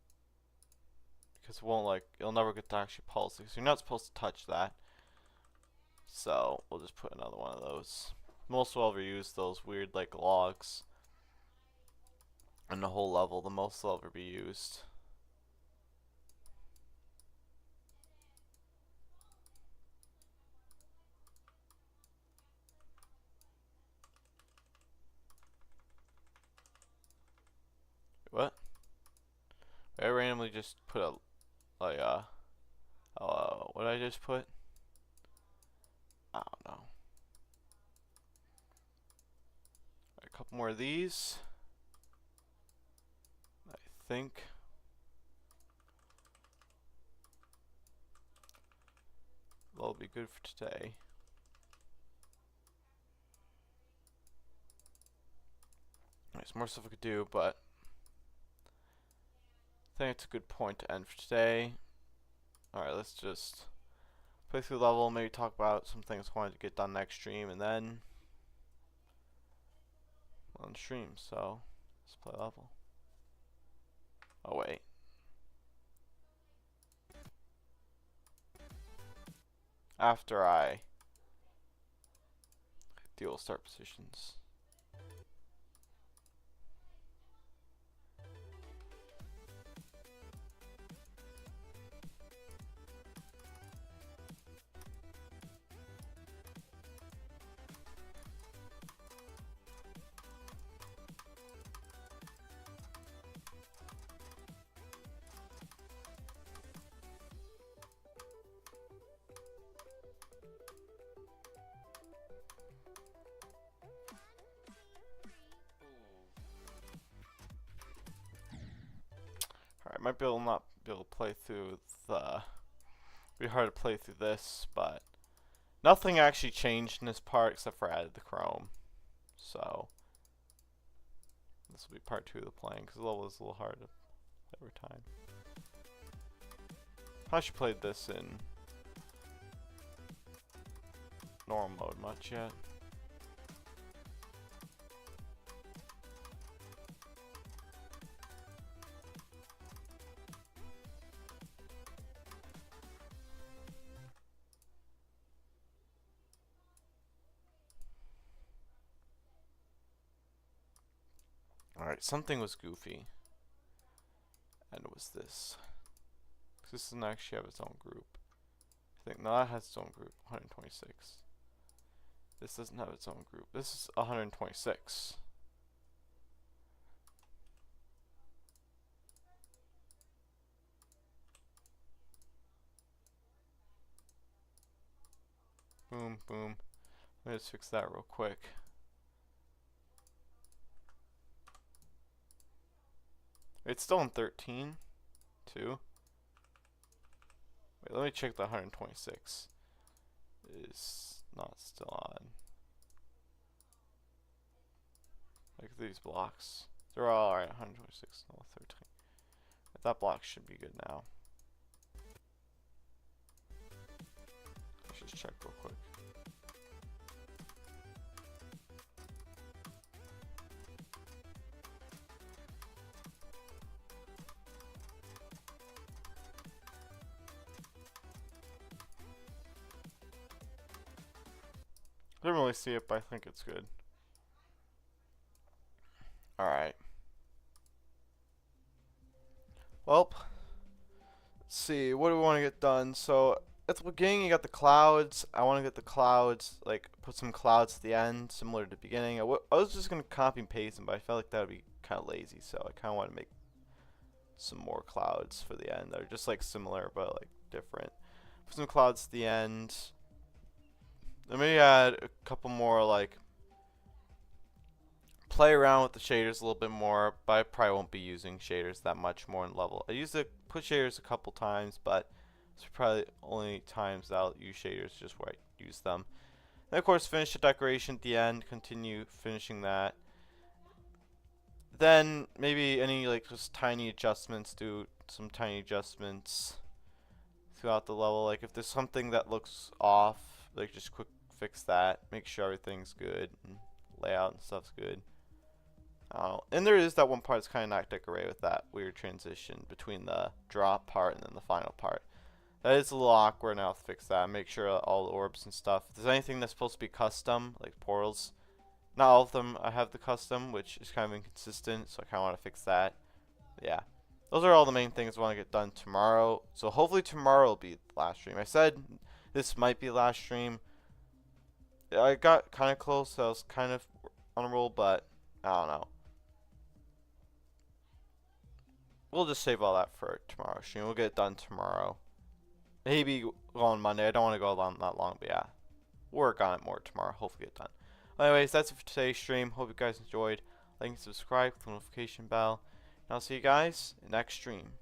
Because it won't like, it'll never get to actually pulse. Because you're not supposed to touch that. So we'll just put another one of those. Most will ever use those weird like logs. And the whole level, the most will ever be used. What? I randomly just put a what did I just put? I don't know. A couple more of these. I think. That'll be good for today. There's more stuff I could do, but I think it's a good point to end for today. Alright, let's just play through the level, maybe talk about some things I wanted to get done next stream, and then on stream. So let's play level. Oh wait. After I deal start positions. Alright, might be able not be able to play through the be hard to play through this, but nothing actually changed in this part except for added the chrome. So this will be part 2 of the playing because the level is a little hard to play every time. I should played this in normal mode much yet. Alright, something was goofy. And it was this. This doesn't actually have its own group. I think, no, that has its own group, 126. This doesn't have its own group. This is 126. Boom, boom. Let me just fix that real quick. It's still in 13, too. Wait, let me check the 126. Is not still on. Like these blocks. They're all alright, 126, no 13. That block should be good now. Let's just check real quick. I didn't really see it, but I think it's good. Alright. Well, let's see, what do we want to get done? So, at the beginning you got the clouds. I want to get the clouds, like, put some clouds at the end, similar to the beginning. I was just going to copy and paste them, but I felt like that would be kind of lazy, so I kind of want to make some more clouds for the end. They're just, like, similar, but, like, different. Put some clouds at the end. Let me add a couple more, like, play around with the shaders a little bit more, but I probably won't be using shaders that much more in level. I put shaders a couple times, but it's probably only times that I'll use shaders just where I use them. And of course, finish the decoration at the end, continue finishing that. Then maybe any like just tiny adjustments, do some tiny adjustments throughout the level. Like if there's something that looks off, like just quick fix that, make sure everything's good and layout and stuff's good. And there is that one part that's kind of not decorated with that weird transition between the drop part and then the final part. That is a little awkward, and I'll fix that. Make sure all the orbs and stuff. If there's anything that's supposed to be custom, like portals, not all of them I have the custom, which is kind of inconsistent, so I kind of want to fix that. But yeah, those are all the main things I want to get done tomorrow. So hopefully tomorrow will be the last stream. I said this might be the last stream. I got kind of close, so I was kind of on a roll, but I don't know. We'll just save all that for tomorrow's stream. We'll get it done tomorrow. Maybe go on Monday. I don't want to go on that long, but yeah. Work on it more tomorrow. Hopefully get it done. Anyways, that's it for today's stream. Hope you guys enjoyed. Like and subscribe, click the notification bell. And I'll see you guys in the next stream.